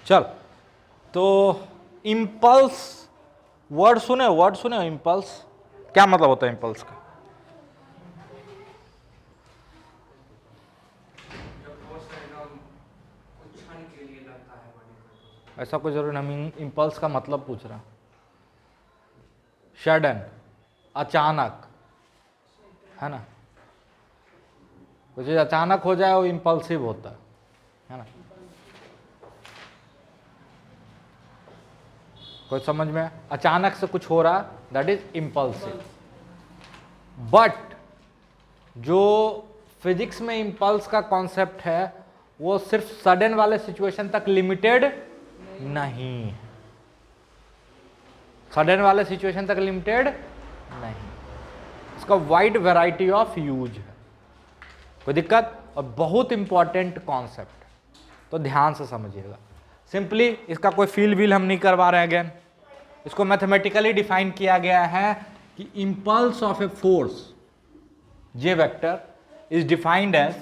चल, तो impulse word सुने इम्पल्स क्या मतलब होता है इम्पल्स का? ऐसा कोई जरूरी नहीं, इम्पल्स का मतलब पूछ रहा। सडन, अचानक, है ना, कुछ अचानक हो जाए वो इम्पल्सिव होता है ना। कोई समझ में? अचानक से कुछ हो रहा, दैट इज इम्पल्सिव। बट जो फिजिक्स में इम्पल्स का कॉन्सेप्ट है वो सिर्फ सडन वाले सिचुएशन तक लिमिटेड नहीं, सडन वाले सिचुएशन तक लिमिटेड नहीं, इसका वाइड वैरायटी ऑफ यूज है। कोई दिक्कत? और बहुत इंपॉर्टेंट कॉन्सेप्ट, तो ध्यान से समझिएगा। सिंपली इसका कोई फील व्हील हम नहीं करवा रहे हैं अगेन, इसको मैथमेटिकली डिफाइन किया गया है कि impulse of a force J vector is defined as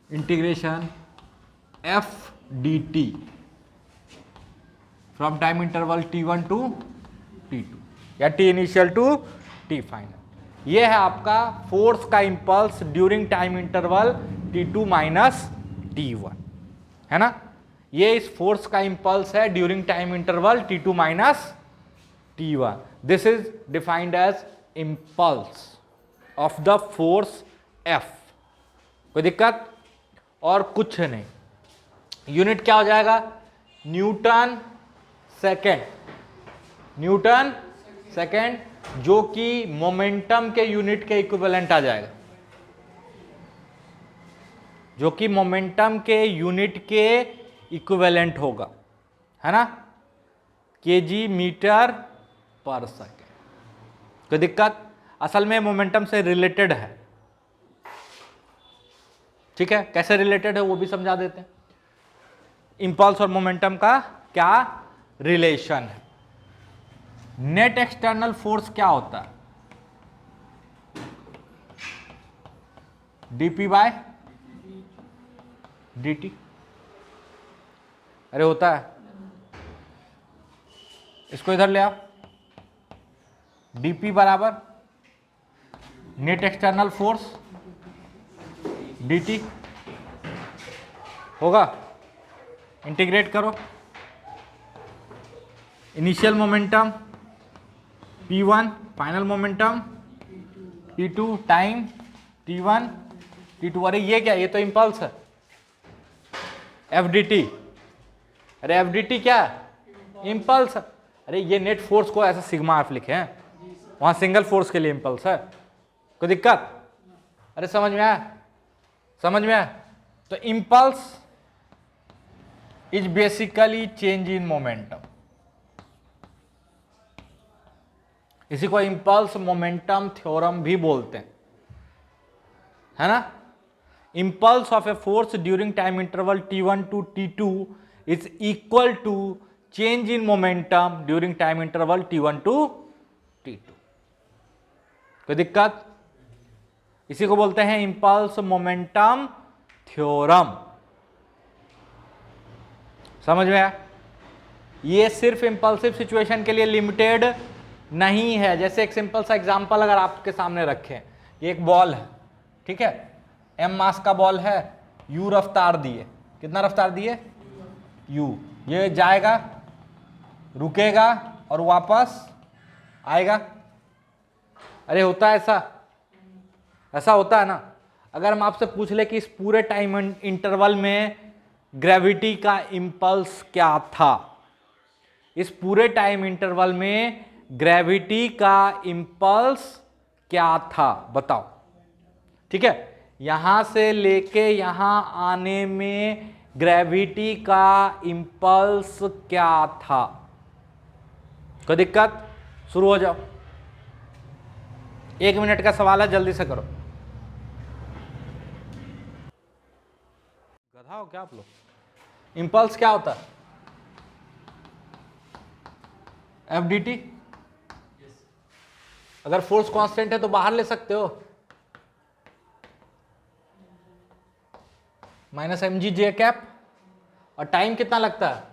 integration F D T from time interval t1 to t2 या t initial to t final. ये है आपका फोर्स का impulse during time interval t2 minus t1, है ना। ये इस force का इंपल्स है during time interval t2 minus t1। This is defined as impulse of the force F। कोई दिक्कत? और कुछ नहीं, यूनिट क्या हो जाएगा? न्यूटन सेकेंड, न्यूटन सेकेंड, जो कि मोमेंटम के यूनिट के इक्विवेलेंट आ जाएगा, जो कि मोमेंटम के यूनिट के इक्विवेलेंट होगा, है ना, केजी मीटर पर सेकेंड। कोई दिक्कत? असल में मोमेंटम से रिलेटेड है, ठीक है। कैसे रिलेटेड है वो भी समझा देते हैं। इंपल्स और मोमेंटम का क्या रिलेशन है? नेट एक्सटर्नल फोर्स क्या होता है? D p by dt। अरे होता है, इसको इधर ले आओ। dp बराबर नेट एक्सटर्नल फोर्स dt होगा, इंटीग्रेट करो। Initial momentum p1, final momentum p2, time t1 t2। अरे ये क्या, ये तो इंपल्स है, fdt। अरे fdt क्या है? इंपल्स। अरे ये नेट फोर्स को ऐसा सिग्मा एफ लिखे हैं, वहां सिंगल फोर्स के लिए इंपल्स है। कोई दिक्कत? अरे समझ में आया? समझ में आया? तो impulse is basically change in momentum, इसी को इंपल्स मोमेंटम थ्योरम भी बोलते हैं, है ना। Impulse of a force during time interval t1 to t2 is equal to change in momentum during time interval t1 to t2। कोई दिक्कत? इसी को बोलते हैं इंपल्स मोमेंटम थ्योरम। समझ में आया? ये सिर्फ इंपल्सिव सिचुएशन के लिए लिमिटेड नहीं है। जैसे एक सिंपल सा एग्जांपल अगर आपके सामने रखें, ये एक बॉल है, ठीक है, m मास का बॉल है, u रफ्तार दिए, कितना रफ्तार दिए? u। ये जाएगा, रुकेगा और वापस आएगा। अरे होता है ऐसा, ऐसा होता है ना। अगर हम आपसे पूछ ले कि इस पूरे टाइम इंटरवल में ग्रेविटी का इंपल्स क्या था, इस पूरे टाइम इंटरवल में ग्रेविटी का इंपल्स क्या था, बताओ। ठीक है, यहां से लेके यहां आने में ग्रेविटी का इंपल्स क्या था? कोई दिक्कत? शुरू हो जाओ, 1 मिनट का सवाल है, जल्दी से करो। गधा हो क्या आप लोग? इंपल्स क्या होता है? FDT। अगर फोर्स कांस्टेंट है तो बाहर ले सकते हो, -mg j कैप, और टाइम कितना लगता है?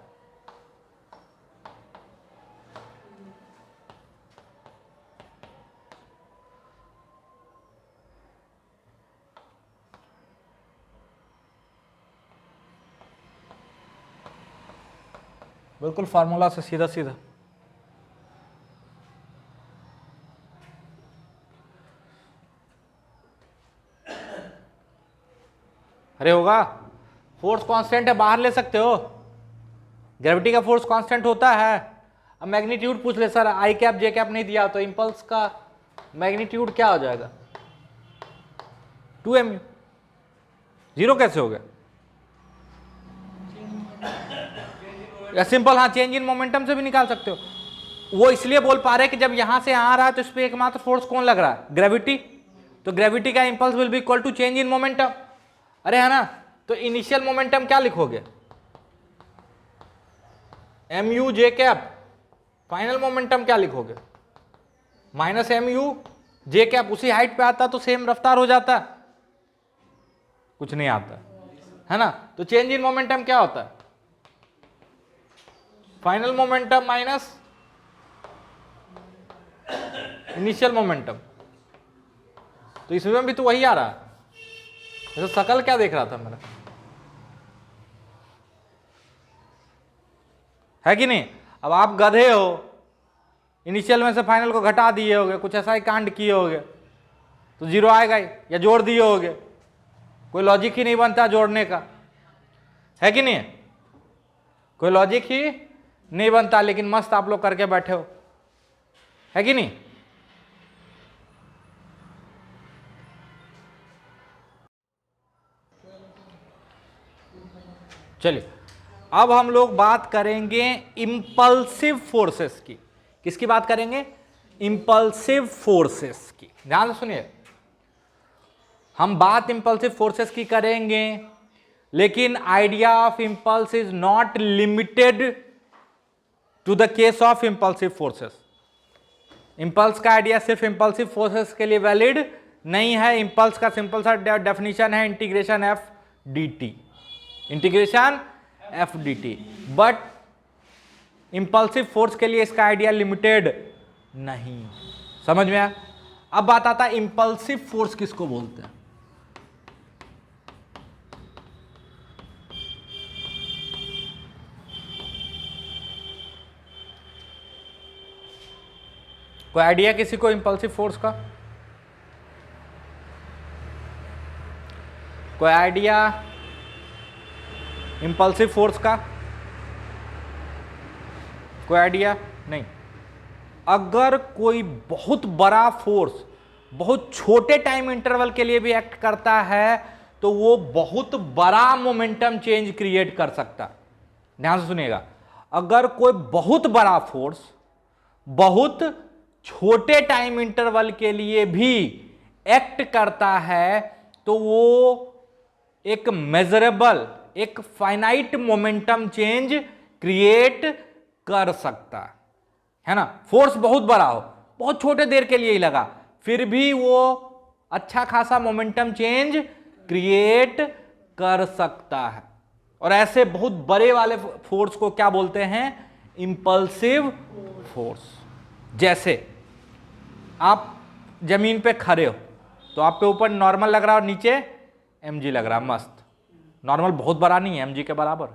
बिल्कुल फार्मूला से सीधा सीधा। अरे होगा, फोर्स कांस्टेंट है, बाहर ले सकते हो, ग्रेविटी का फोर्स कांस्टेंट होता है। अब मैग्नीट्यूड पूछ ले सर, आई कैप जे कैप नहीं दिया तो इंपल्स का मैग्नीट्यूड क्या हो जाएगा? 2mu। जीरो कैसे हो गया? या सिंपल, हाँ चेंज इन मोमेंटम से भी निकाल सकते हो। वो इसलिए बोल पा रहे हैं कि जब यहां से यहां आ रहा है तो इस पे एकमात्र फोर्स कौन लग रहा है? ग्रेविटी। तो ग्रेविटी का impulse will be equal to change in momentum. अरे है ना, तो इनिशियल मोमेंटम क्या लिखोगे? mu J cap. Final momentum क्या लिखोगे? Minus mu J cap. उसी हाइट पे आता तो सेम रफ्तार हो जाता, कुछ नहीं आता है ना। तो चेंज इन मोमेंटम क्या होता है? Final momentum minus initial momentum. तो इसमें भी तो वही आ रहा है। तो शकल क्या देख रहा था मेरा, है कि नहीं? अब आप गधे हो, इनिशियल में से फाइनल को घटा दिए होगे, कुछ ऐसा ही कांड किए होगे, तो जीरो आएगा ही, या जोड़ दिए होगे, कोई लॉजिक ही नहीं बनता जोड़ने का, है कि नहीं? कोई लॉजिक ही नहीं बनता, लेकिन मस्त आप लोग करके बैठे हो, है कि नहीं? चलिए अब हम लोग बात करेंगे इंपल्सिव फोर्सेस की। किसकी बात करेंगे? इंपल्सिव फोर्सेस की। ध्यान से सुनिए, हम बात इंपल्सिव फोर्सेस की करेंगे, लेकिन idea of impulse is not limited to the case of impulsive forces. Impulse का आइडिया सिर्फ इंपल्सिव फोर्सेस के लिए वैलिड नहीं है। इंपल्स का सिंपल सा डेफिनेशन है integration F D T, integration F D T. But impulsive force के लिए इसका आइडिया लिमिटेड नहीं। समझ में आया? अब बात आता है इंपल्सिव फोर्स किसको बोलते हैं। कोई आइडिया किसी को इंपल्सिव फोर्स का? कोई आइडिया इंपल्सिव फोर्स का? कोई आइडिया नहीं। अगर कोई बहुत बड़ा फोर्स बहुत छोटे टाइम इंटरवल के लिए भी एक्ट करता है तो वो बहुत बड़ा मोमेंटम चेंज क्रिएट कर सकता है। ध्यान से सुनिएगा, अगर कोई बहुत बड़ा फोर्स बहुत छोटे टाइम इंटरवल के लिए भी एक्ट करता है तो वो एक मेजरेबल, एक फाइनाइट मोमेंटम चेंज क्रिएट कर सकता है ना। फोर्स बहुत बड़ा हो, बहुत छोटे देर के लिए ही लगा, फिर भी वो अच्छा खासा मोमेंटम चेंज क्रिएट कर सकता है। और ऐसे बहुत बड़े वाले फोर्स को क्या बोलते हैं? Impulsive force. जैसे आप जमीन पे खड़े हो तो आप पे ऊपर नॉर्मल लग रहा है और नीचे mg लग रहा है, मस्त। नॉर्मल बहुत बड़ा नहीं है, mg के बराबर,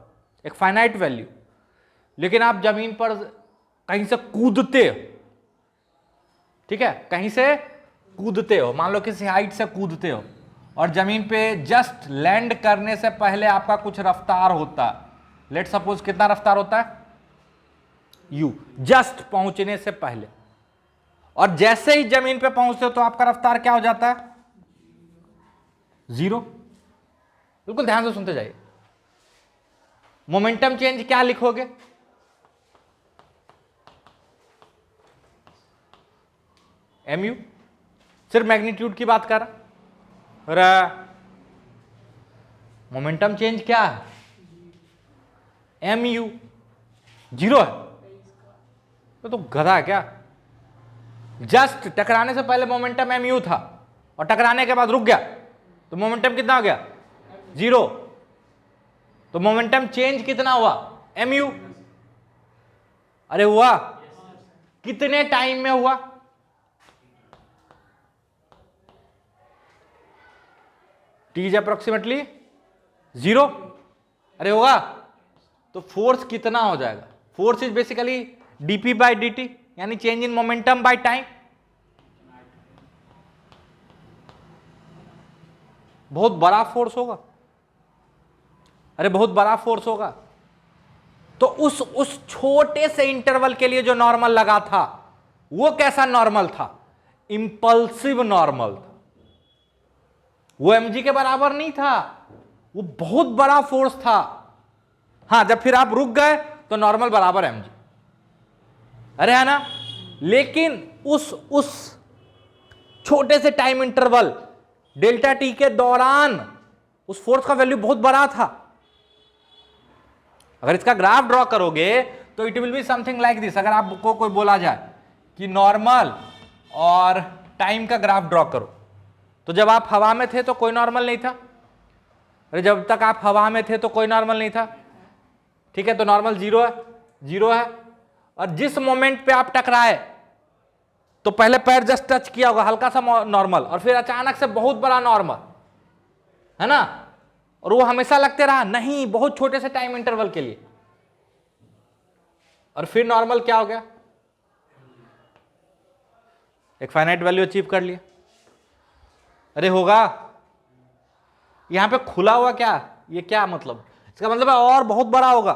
एक फाइनाइट वैल्यू। लेकिन आप जमीन पर कहीं से कूदते हो, ठीक है, कहीं से कूदते हो, मान लो किसी हाइट से कूदते हो और जमीन पे जस्ट लैंड करने से पहले आपका कुछ रफ्तार होता है। लेट सपोज कितना रफ्तार होता है? u, जस्ट पहुंचने से पहले। और जैसे ही जमीन पे पहुंचते हो तो आपका रफ्तार क्या हो जाता है? 0। बिल्कुल ध्यान से सुनते जाइए। मोमेंटम चेंज क्या लिखोगे? mu। सिर्फ मैग्नीट्यूड की बात कर रहा। मोमेंटम चेंज क्या है? mu। 0 है तो गधा है क्या? जस्ट टकराने से पहले मोमेंटम mu था और टकराने के बाद रुक गया तो मोमेंटम कितना हो गया? 0। तो मोमेंटम चेंज कितना हुआ, mu। अरे हुआ, कितने टाइम में हुआ, t इज अप्रोक्सीमेटली 0। अरे होगा, तो फोर्स कितना हो जाएगा, force is basically dp by dt, यानी change in momentum by time. बहुत बड़ा फोर्स होगा, अरे बहुत बड़ा फोर्स होगा। तो उस छोटे से इंटरवल के लिए जो नॉर्मल लगा था वो कैसा नॉर्मल था, इंपल्सिव नॉर्मल था। वो mg के बराबर नहीं था, वो बहुत बड़ा फोर्स था। हाँ, जब फिर आप रुक गए तो नॉर्मल बराबर mg, अरे है ना। लेकिन उस छोटे से टाइम इंटरवल डेल्टा टी के दौरान उस फोर्स का वैल्यू बहुत बड़ा था। अगर इसका ग्राफ ड्रॉ करोगे तो it will be something like this. अगर आपको कोई बोला जाए कि नॉर्मल और टाइम का ग्राफ ड्रॉ करो, तो जब आप हवा में थे तो कोई नॉर्मल नहीं था, अरे जब तक आप हवा में थे तो कोई नॉर्मल नहीं था, ठीक है, तो नॉर्मल जीरो है। और जिस मोमेंट पे आप टकराए तो पहले पैर जस्ट टच किया होगा, हल्का सा नॉर्मल, और फिर अचानक से बहुत बड़ा नॉर्मल, है ना। और वो हमेशा लगते रहा नहीं, बहुत छोटे से टाइम इंटरवल के लिए, और फिर नॉर्मल क्या हो गया, एक फाइनाइट वैल्यू अचीव कर लिया। अरे होगा, यहां पे खुला हुआ क्या, ये क्या मतलब, इसका मतलब है और बहुत बड़ा होगा,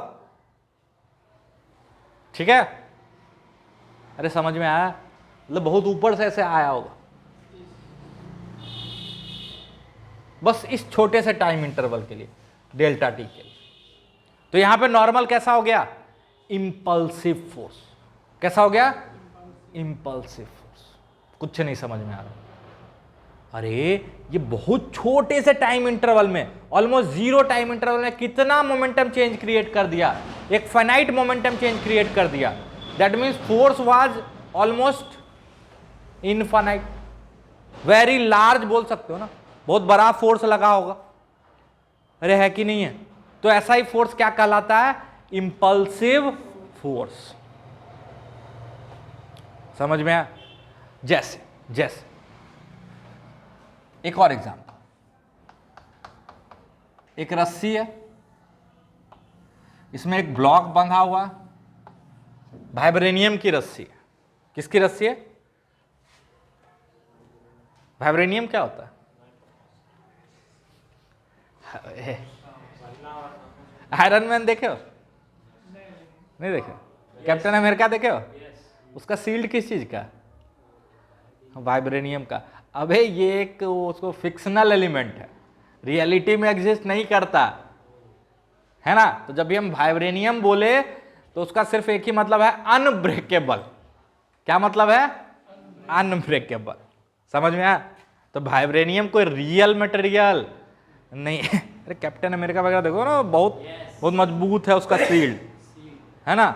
ठीक है। अरे समझ में आया, मतलब बहुत ऊपर से ऐसे आया होगा, बस इस छोटे से टाइम इंटरवल के लिए, डेल्टा टी के लिए। तो यहां पे नॉर्मल कैसा हो गया, इंपल्सिव फोर्स। कैसा हो गया, इंपल्सिव फोर्स। कुछ नहीं समझ में आ रहा, अरे ये बहुत छोटे से टाइम इंटरवल में, ऑलमोस्ट जीरो टाइम इंटरवल में कितना मोमेंटम चेंज क्रिएट कर दिया, एक फाइनाइट मोमेंटम चेंज क्रिएट कर दिया। That means force was almost infinite, very large बोल सकते हो ना, बहुत बड़ा फोर्स लगा होगा, अरे है कि नहीं है। तो ऐसा ही फोर्स क्या कहलाता है, इंपल्सिव फोर्स। समझ में आया। जैसे एक और एग्जांपल, एक रस्सी है, इसमें एक ब्लॉक बंधा हुआ, वाइब्रेनियम की रस्सी है। किसकी रस्सी है, वाइब्रेनियम क्या होता है, आयरन मैन देखे हो, नहीं देखे, कैप्टन अमेरिका देखे हो, उसका सील्ड किस चीज का, वाइब्रेनियम का। अबे ये एक उसको फिक्शनल एलिमेंट है, रियलिटी में एग्जिस्ट नहीं करता, है ना। तो जब भी हम वाइब्रेनियम बोले तो उसका सिर्फ एक ही मतलब है, अनब्रेकेबल। क्या मतलब है, अनब्रेकेबल। समझ में आया। तो वाइब्रेनियम कोई रियल मटेरियल नहीं है। अरे कैप्टन अमेरिका वगैरह देखो ना, बहुत मजबूत है उसका सील्ड, है ना,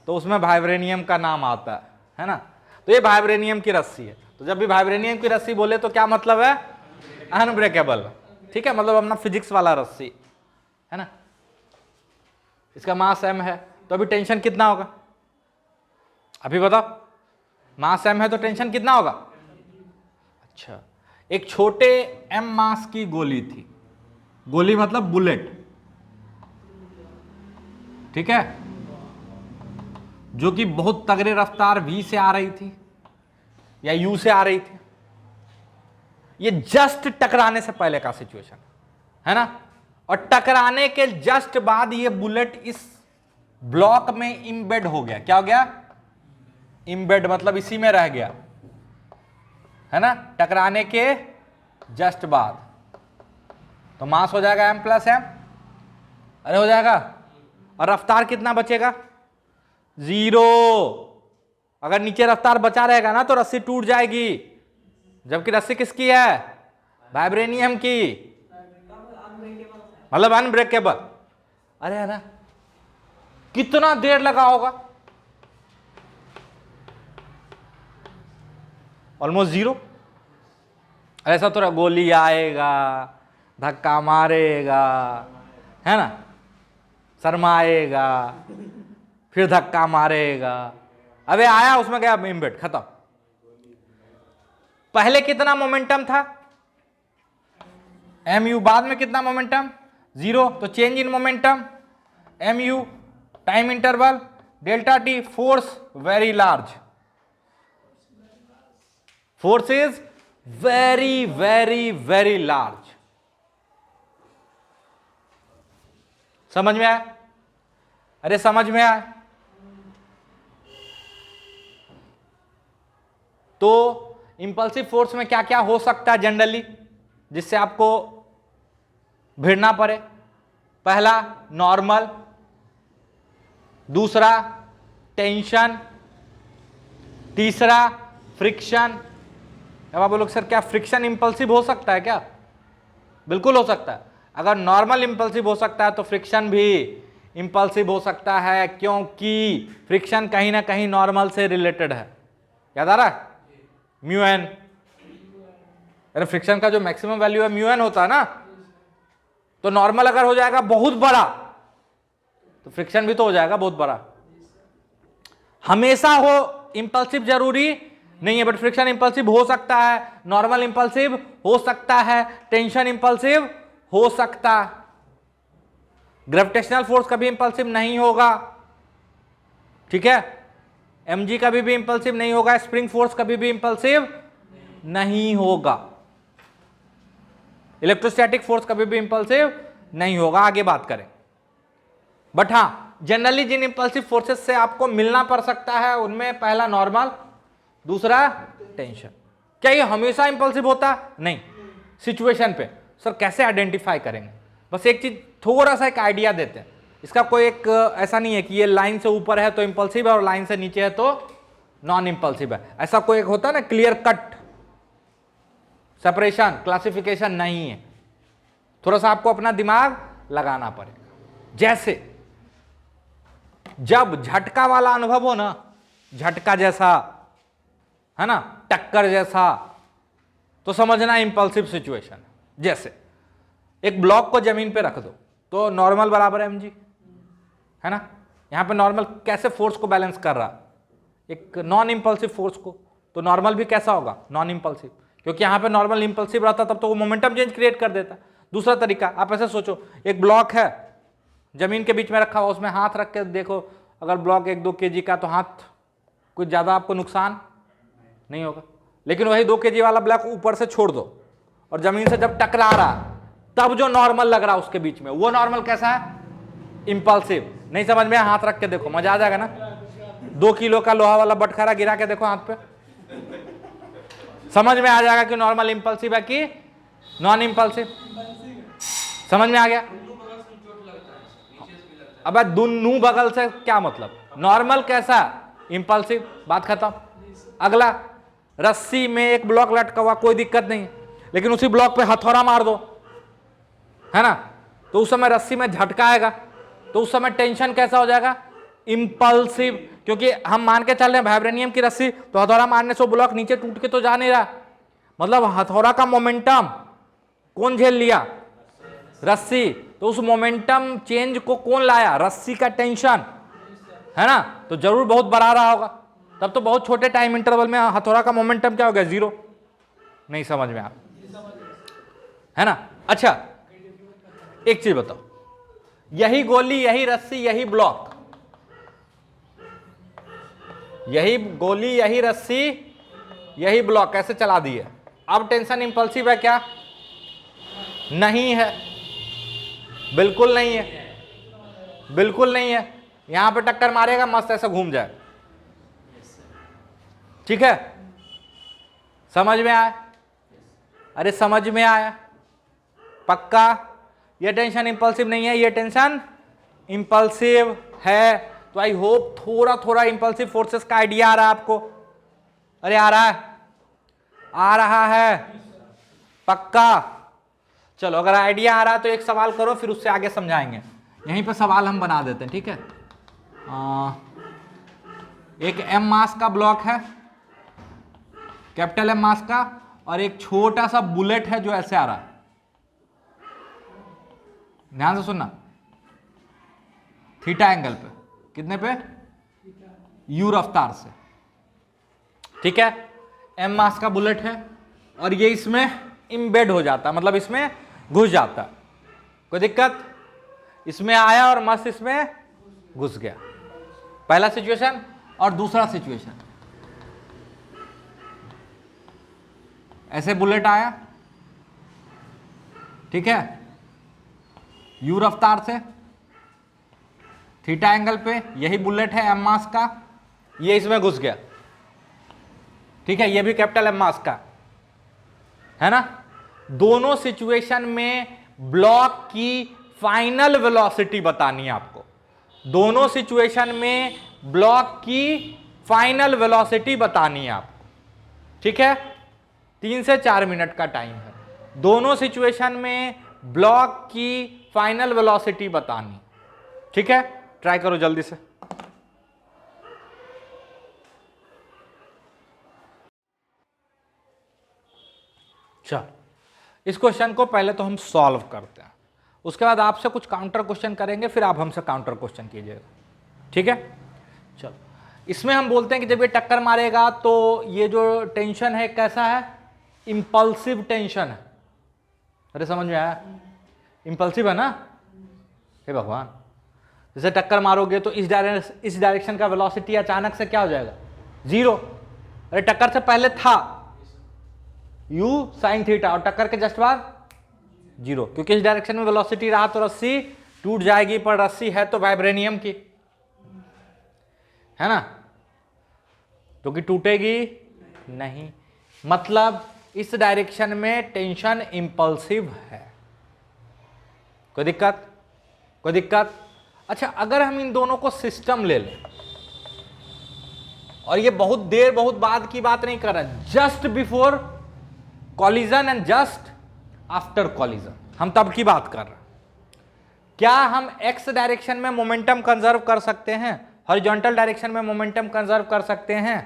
तो उसमें वाइब्रेनियम का नाम आता है ना। तो ये वाइब्रेनियम की रस्सी है। तो जब भी वाइब्रेनियम की रस्सी बोले तो क्या मतलब है, अनब्रेकेबल, ठीक है, मतलब अपना फिजिक्स वाला रस्सी, है ना। इसका मास m है, तो अभी टेंशन कितना होगा, अभी बताओ, मास m है तो टेंशन कितना होगा। अच्छा, एक छोटे m मास की गोली थी, गोली मतलब बुलेट, ठीक है, जो कि बहुत तगड़े रफ्तार v से आ रही थी या u से आ रही थी। ये जस्ट टकराने से पहले का सिचुएशन है ना, और टकराने के जस्ट बाद ये बुलेट इस ब्लॉक में इम्बेड हो गया। क्या हो गया, इम्बेड मतलब इसी में रह गया, है ना, टकराने के जस्ट बाद। तो मास हो जाएगा m प्लस m, अरे हो जाएगा, और रफ्तार कितना बचेगा, 0। अगर नीचे रफ्तार बचा रहेगा ना तो रस्सी टूट जाएगी, जबकि रस्सी किसकी है, वाइब्रेनियम की, मतलब अनब्रेकेबल। अरे है ना, कितना देर लगा होगा, ऑलमोस्ट 0। ऐसा तो गोली आएगा, धक्का मारेगा, है ना, शर्माएगा, फिर धक्का मारेगा, अबे आया उसमें गया इम्बेड, खत्म। पहले कितना मोमेंटम था mu, बाद में कितना मोमेंटम, 0, तो change in momentum mu, time interval delta T, force very large, force is very very very large. समझ में आया? अरे समझ में आया? तो इंपल्सिव फोर्स में क्या क्या हो सकता है जनरली जिससे आपको भिड़ना पड़े? पहला नॉर्मल, दूसरा टेंशन, तीसरा फ्रिक्शन। अब आप बोलोगे सर क्या फ्रिक्शन इंपल्सिव हो सकता है क्या? बिल्कुल हो सकता है। अगर नॉर्मल इंपल्सिव हो सकता है तो फ्रिक्शन भी इंपल्सिव हो सकता है, क्योंकि फ्रिक्शन कहीं ना कहीं नॉर्मल से रिलेटेड है। याद आ रहा है? म्यू एन, अरे फ्रिक्शन का जो मैक्सिमम वैल्यू है म्यू एन होता है ना, तो नॉर्मल अगर हो जाएगा बहुत बड़ा तो फ्रिक्शन भी तो हो जाएगा बहुत बड़ा। हमेशा हो इंपल्सिव जरूरी नहीं है, बट फ्रिक्शन इंपल्सिव हो सकता है, नॉर्मल इंपल्सिव हो सकता है, टेंशन इंपल्सिव हो सकता है। ग्रेविटेशनल फोर्स कभी इंपल्सिव नहीं होगा, ठीक है? mg कभी भी इंपल्सिव नहीं होगा, स्प्रिंग फोर्स कभी भी इंपल्सिव नहीं होगा, इलेक्ट्रोस्टैटिक फोर्स कभी भी इंपल्सिव नहीं होगा। आगे बात करें। बट हां, जनरली जिन इंपल्सिव फोर्सेस से आपको मिलना पड़ सकता है उनमें पहला नॉर्मल, दूसरा टेंशन। क्या ये हमेशा इंपल्सिव होता? नहीं, सिचुएशन पे। सर कैसे आइडेंटिफाई करेंगे? बस एक चीज थोड़ा सा एक आइडिया देते हैं। इसका कोई एक ऐसा नहीं है कि ये लाइन से ऊपर है तो इंपल्सिव है और लाइन से नीचे है तो नॉन इंपल्सिव है, ऐसा कोई एक होता है ना क्लियर कट सेपरेशन, क्लासिफिकेशन नहीं है। थोड़ा सा आपको अपना दिमाग लगाना पड़ेगा। जैसे जब झटका वाला अनुभव हो ना, झटका जैसा है ना, टक्कर जैसा, तो समझना इंपल्सिव सिचुएशन है। जैसे एक ब्लॉक को जमीन पे रख दो तो नॉर्मल बराबर है mg, है ना? यहां पे नॉर्मल कैसे फोर्स को बैलेंस कर रहा, एक नॉन इंपल्सिव फोर्स को, तो नॉर्मल भी कैसा होगा? नॉन इंपल्सिव, क्योंकि यहां पे नॉर्मल इंपल्सिव रहता तब तो वो मोमेंटम चेंज क्रिएट कर देता। दूसरा तरीका आप ऐसे सोचो, एक ब्लॉक है जमीन के बीच में रखा हुआ, उसमें हाथ रख के देखो, अगर ब्लॉक 1-2 kg का तो हाथ कुछ ज्यादा आपको नुकसान नहीं होगा। लेकिन वही 2 kg वाला ब्लॉक ऊपर से छोड़ दो और जमीन से जब टकरा रहा तब जो नॉर्मल लग रहा है उसके बीच में, वो नॉर्मल कैसा है? इंपल्सिव। नहीं समझ में? हाथ रख के देखो, मजा आ जाएगा ना। 2 किलो का लोहा वाला बटखरा गिरा के देखो हाथ पे, समझ में आ जाएगा कि नॉर्मल इंपल्सिव है कि नॉन इंपल्सिव। समझ में आ गया? अब दोनों बगल से क्या मतलब? नॉर्मल कैसा? इंपल्सिव, बात खत्म। अगला, रस्सी में एक ब्लॉक लटका हुआ, कोई दिक्कत नहीं, लेकिन उसी ब्लॉक पे हथौड़ा मार दो, है ना, तो उस समय रस्सी में झटका आएगा, तो उस समय टेंशन कैसा हो जाएगा? इंपल्सिव। क्योंकि हम मान के चल रहे हैं वाइब्रेनियम की रस्सी, तो हथौड़ा मारने से ब्लॉक नीचे टूट के तो जा नहीं रहा, मतलब हथौड़ा का मोमेंटम कौन झेल लिया? रस्सी। तो उस मोमेंटम चेंज को कौन लाया? रस्सी का टेंशन, है ना, तो जरूर बहुत बढ़ा रहा होगा। तब तो बहुत छोटे टाइम इंटरवल में हथौड़ा का मोमेंटम क्या हो गया? 0। नहीं समझ में आ, है ना? अच्छा एक चीज बताओ, यही गोली, यही रस्सी, यही ब्लॉक, यही गोली, यही रस्सी, यही ब्लॉक ऐसे चला दिए, अब टेंशन इंपल्सिव है क्या? नहीं है, बिल्कुल नहीं है, बिल्कुल नहीं है। यहां पे टक्कर मारेगा, मस्त ऐसा घूम जाए, ठीक है? समझ में आया? अरे समझ में आया? पक्का? ये टेंशन इंपल्सिव नहीं है, ये टेंशन इंपल्सिव है। तो आई होप थोड़ा थोड़ा इंपल्सिव फोर्सेस का आइडिया आ रहा है आपको। अरे आ रहा है? आ रहा है? पक्का? चलो अगर आइडिया आ रहा है तो एक सवाल करो, फिर उससे आगे समझाएंगे। यहीं पे सवाल हम बना देते हैं, ठीक है? एक m मास का ब्लॉक है, कैपिटल M मास का, और एक छोटा सा बुलेट है जो ऐसे आ रहा है। ध्यान से सुनना, थीटा एंगल पे, कितने पे, यू रफ्तार से, ठीक है। एम मास का बुलेट है और ये इसमें इम्बेड हो जाता, मतलब इसमें घुस जाता, कोई दिक्कत, इसमें आया और मस्त इसमें घुस गया, पहला सिचुएशन। और दूसरा सिचुएशन, ऐसे बुलेट आया, ठीक है, यू रफ्तार से, थीटा एंगल पे, यही बुलेट है एम मास का, ये इसमें घुस गया, ठीक है, ये भी कैपिटल एम मास का है ना। दोनों सिचुएशन में ब्लॉक की फाइनल वेलोसिटी बतानी है आपको, दोनों सिचुएशन में ब्लॉक की फाइनल वेलोसिटी बतानी है आपको, ठीक है। 3 से 4 मिनट का टाइम है, दोनों सिचुएशन में ब्लॉक की फाइनल वेलोसिटी बतानी, ठीक है। ट्राई करो जल्दी से। चल, इस क्वेश्चन को पहले तो हम सॉल्व करते हैं, उसके बाद आपसे कुछ काउंटर क्वेश्चन करेंगे, फिर आप हमसे काउंटर क्वेश्चन कीजिएगा, ठीक है। चलो, इसमें हम बोलते हैं कि जब ये टक्कर मारेगा तो ये जो टेंशन है कैसा है, इंपल्सिव टेंशन है। अरे समझ में आया, इंपल्सिव है ना, हे भगवान, जैसे टक्कर मारोगे तो इस डायरेक्शन का वेलोसिटी अचानक से क्या हो जाएगा, 0। अरे टक्कर से पहले था u sin थीटा और टक्कर के जस्ट बाद 0, क्योंकि इस डायरेक्शन में वेलोसिटी रहा तो रस्सी टूट जाएगी, पर रस्सी है तो वाइब्रेनियम की, है ना, तो कि टूटेगी नहीं, मतलब इस डायरेक्शन में टेंशन इंपल्सिव है। कोई दिक्कत, कोई दिक्कत। अच्छा, अगर हम इन दोनों को सिस्टम ले लें, और ये बहुत देर बहुत बाद की बात नहीं कर रहे, just before collision and just after collision, हम तब की बात कर रहे हैं, क्या हम एक्स डायरेक्शन में मोमेंटम कंजर्व कर सकते हैं, हॉरिजॉन्टल डायरेक्शन में मोमेंटम कंजर्व कर सकते हैं?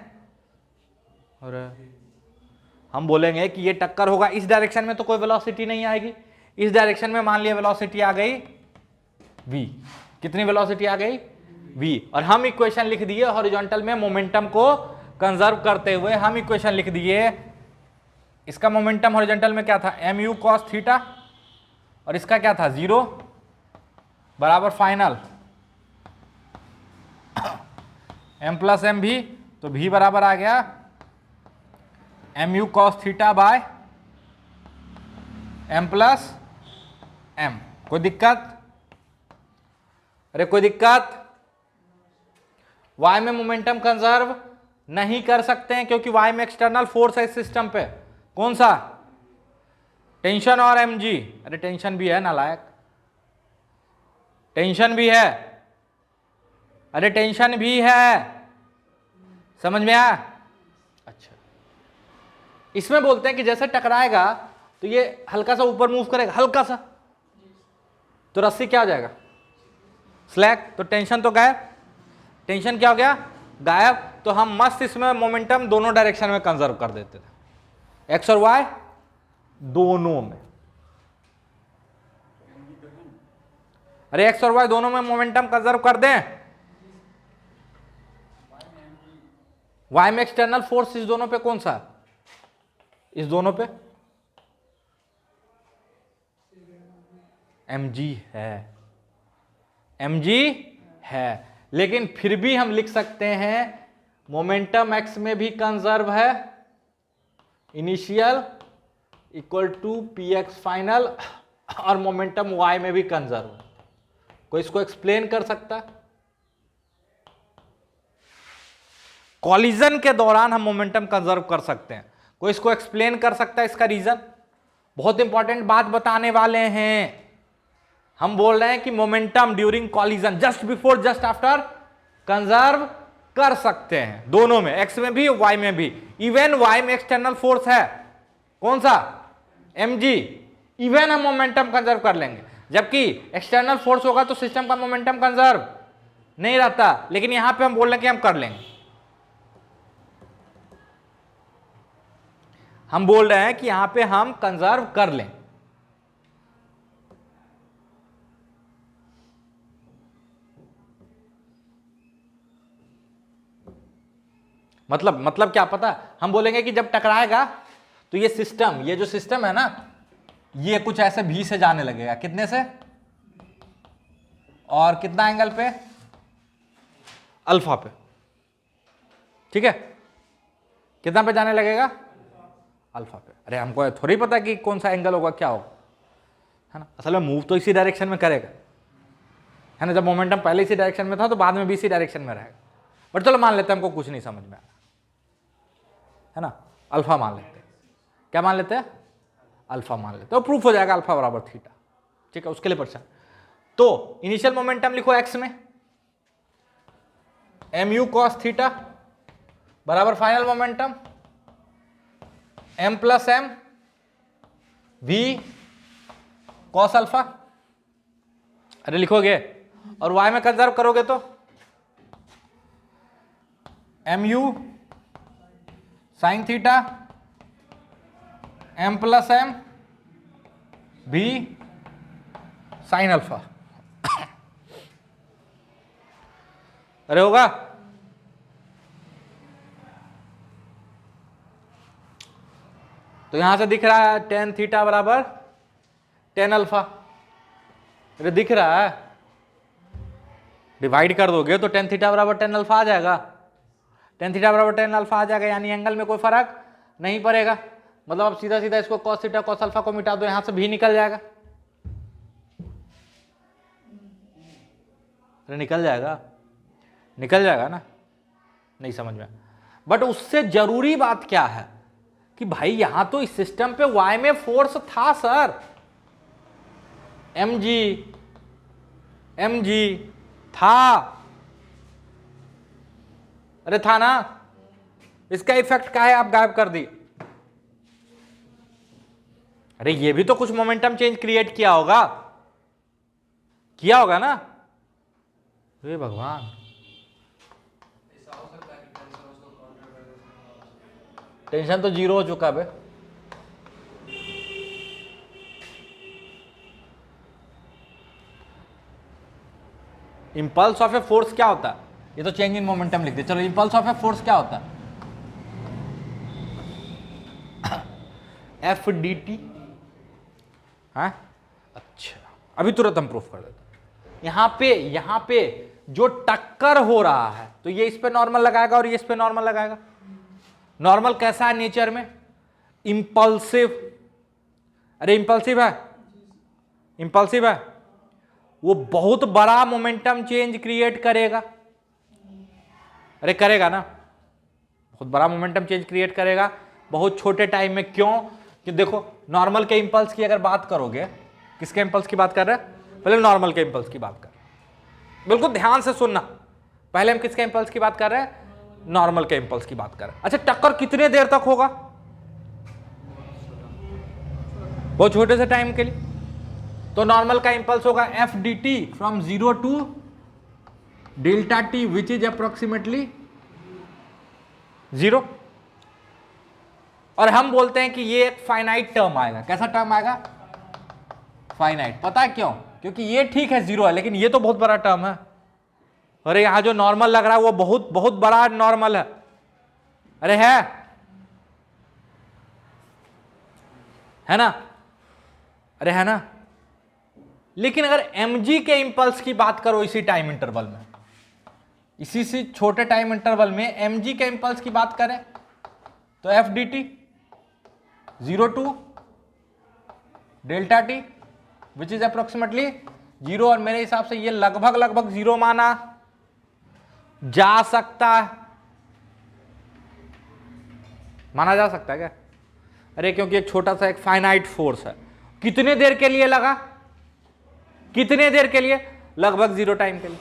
और हम बोलेंगे कि ये टक्कर होगा इस डायरेक्शन में तो कोई वेलोसिटी नहीं आएगी, इस डायरेक्शन में मान लिया वेलोसिटी आ गई v, कितनी वेलोसिटी आ गई v, और हम इक्वेशन लिख दिए हॉरिजॉन्टल में मोमेंटम को कंजर्व करते हुए, हम इक्वेशन लिख दिए, इसका मोमेंटम हॉरिजॉन्टल में क्या था, mu cos थीटा, और इसका क्या था 0 बराबर फाइनल m प्लस एम भी, तो v बराबर आ गया mu cos theta by m plus m। कोई दिक्कत? अरे कोई दिक्कत? y में मोमेंटम कंजर्व नहीं कर सकते हैं क्योंकि y में एक्सटर्नल फोर्स है इस सिस्टम पे, कौन सा, टेंशन और mg। अरे टेंशन भी है नालायक, टेंशन भी है, अरे टेंशन भी है, समझ में आया? अच्छा, इसमें बोलते हैं कि जैसे टकराएगा तो ये हल्का सा ऊपर मूव करेगा, हल्का सा, तो रस्सी क्या हो जाएगा, स्लैक, तो टेंशन तो गायब, टेंशन क्या हो गया, गायब। तो हम मस्त इसमें मोमेंटम दोनों डायरेक्शन में कंजर्व कर देते थे, एक्स और वाई दोनों में। अरे एक्स और वाई दोनों में मोमेंटम कंजर्व कर दें, वाई में एक्सटर्नल फोर्स इस दोनों पे कौन सा, इस दोनों पे mg है, mg है, लेकिन फिर भी हम लिख सकते हैं मोमेंटम x में भी कंजर्व है, initial equal to px final, और मोमेंटम y में भी कंजर्व है। कोई इसको एक्सप्लेन कर सकता? कॉलिजन के दौरान हम मोमेंटम कंजर्व कर सकते हैं, कोई इसको एक्सप्लेन कर सकता है इसका रीजन? बहुत इंपॉर्टेंट बात बताने वाले हैं, हम बोल रहे हैं कि momentum during collision just before just after conserve कर सकते हैं, दोनों में, एक्स में भी वाई में भी। इवन वाई में एक्सटर्नल फोर्स है, कौन सा, mg, इवन हम मोमेंटम कंजर्व कर लेंगे, जबकि एक्सटर्नल फोर्स होगा तो सिस्टम का मोमेंटम कंजर्व नहीं रहता, लेकिन यहां पे हम बोल रहे हैं कि हम कर लेंगे, हम बोल रहे हैं कि यहां पे हम कंजर्व कर लें। मतलब क्या पता, हम बोलेंगे कि जब टकराएगा तो ये सिस्टम, ये जो सिस्टम है ना, ये कुछ ऐसे भी से जाने लगेगा, कितने से, और कितना एंगल पे, अल्फा पे, ठीक है, कितना पे जाने लगेगा, अल्फा पे। अरे हमको थोड़ी पता कि कौन सा एंगल होगा, क्या होगा, है ना। असल में मूव तो इसी डायरेक्शन में करेगा, है ना। जब मोमेंटम पहले इसी डायरेक्शन में था तो बाद में भी इसी डायरेक्शन में रहेगा। बट चलो मान लेते हैं हमको कुछ नहीं समझ में आ रहा, है ना, अल्फा मान लेते हैं। क्या मान लेते हैं, अल्फा मान लेते हैं, और प्रूफ हो जाएगा अल्फा बराबर थीटा, ठीक है। उसके लिए परेशान, तो इनिशियल मोमेंटम लिखो एक्स में, एम यू कॉस थीटा बराबर final momentum m plus m v cos alpha. अरे लिखोगे, और y में कंजर्व करोगे तो m u sine theta m plus m भी साइन अल्फा। अरे होगा, तो यहां से दिख रहा है टेन थीटा बराबर टेन अल्फा। अरे दिख रहा है, डिवाइड कर दोगे तो टेन थीटा बराबर टेन अल्फा आ जाएगा, टेन थीटा बराबर टेन अल्फा आ जाएगा, यानी एंगल में कोई फर्क नहीं पड़ेगा। मतलब अब सीधा सीधा इसको कॉस थीटा कॉस अल्फा को मिटा दो, यहां से भी निकल जाएगा। अरे निकल जाएगा, निकल जाएगा ना, नहीं समझ में। बट उससे जरूरी बात क्या है कि भाई यहां तो इस सिस्टम पे y में फोर्स था सर, mg था, अरे था ना, इसका इफेक्ट क्या है आप गायब कर दी। अरे ये भी तो कुछ मोमेंटम चेंज क्रिएट किया होगा, किया होगा ना। अरे भगवान, टेंशन तो जीरो हो चुका है। इंपल्स ऑफ ए फोर्स क्या होता है, ये तो चेंज इन मोमेंटम लिख दे। चलो इंपल्स ऑफ ए फोर्स क्या होता है, एफ डी टी। हाँ अच्छा, अभी तुरंत हम प्रूफ कर देते हैं। यहां पे जो टक्कर हो रहा है तो ये इस पे नॉर्मल लगाएगा और ये इस पे नॉर्मल लगाएगा। नॉर्मल कैसा है नेचर में, इंपल्सिव। अरे इंपल्सिव है, इंपल्सिव है, वो बहुत बड़ा मोमेंटम चेंज क्रिएट करेगा। अरे करेगा ना, बहुत बड़ा मोमेंटम चेंज क्रिएट करेगा बहुत छोटे टाइम में। क्यों, कि देखो नॉर्मल के इंपल्स की अगर बात करोगे, किसके इंपल्स की बात कर रहे हैं, पहले नॉर्मल के इंपल्स की बात कर, बिल्कुल ध्यान से सुनना। पहले हम किसके इंपल्स की बात कर रहे हैं, नॉर्मल के इंपल्स की बात कर रहे हैं। अच्छा टक्कर कितने देर तक होगा, बहुत छोटे से टाइम के लिए। तो नॉर्मल का इंपल्स होगा F D T from 0 to delta t which is approximately 0। और हम बोलते हैं कि ये एक फाइनाइट टर्म आएगा। कैसा टर्म आएगा, फाइनाइट। पता है क्यों, क्योंकि ये ठीक है 0 है, लेकिन ये तो बहुत बड़ा टर्म है। अरे यहां जो नॉर्मल लग रहा है वो बहुत बहुत बड़ा नॉर्मल है। अरे है ना, अरे है ना। लेकिन अगर mg के इंपल्स की बात करो इसी टाइम इंटरवल में, इसी से छोटे टाइम इंटरवल में mg के इंपल्स की बात करें तो F D t 0 to delta t which is approximately 0। और मेरे हिसाब से ये लगभग 0 माना जा सकता है, माना जा सकता है क्या। अरे क्योंकि एक छोटा सा एक फाइनाइट फोर्स है। कितने देर के लिए लगा, कितने देर के लिए, लगभग 0 टाइम के लिए।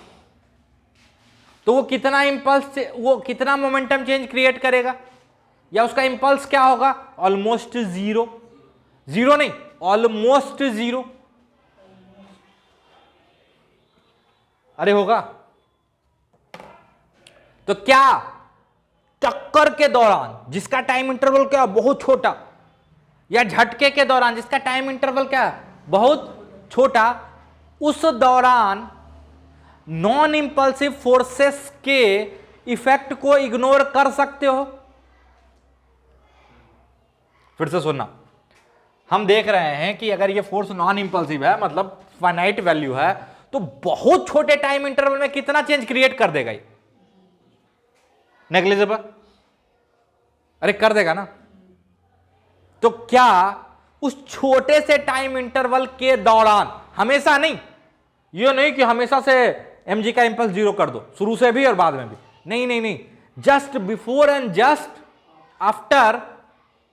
तो वो कितना इंपल्स, वो कितना मोमेंटम चेंज क्रिएट करेगा, या उसका इंपल्स क्या होगा, ऑलमोस्ट 0। 0 नहीं, ऑलमोस्ट 0। अरे होगा। तो क्या टक्कर के दौरान जिसका टाइम इंटरवल क्या बहुत छोटा, या झटके के दौरान जिसका टाइम इंटरवल क्या बहुत छोटा, उस दौरान नॉन इंपल्सिव फोर्सेस के इफेक्ट को इग्नोर कर सकते हो? फिर से सुनना, हम देख रहे हैं कि अगर ये फोर्स नॉन इंपल्सिव है, मतलब फाइनाइट वैल्यू है, तो बहुत छोटे टाइम इंटरवल में कितना चेंज क्रिएट कर देगा ये? नेग्लिजिबल। अरे कर देगा ना। तो क्या उस छोटे से टाइम इंटरवल के दौरान, हमेशा नहीं, ये नहीं कि हमेशा से mg का इंपल्स जीरो कर दो, शुरू से भी और बाद में भी, नहीं नहीं नहीं, just before and just after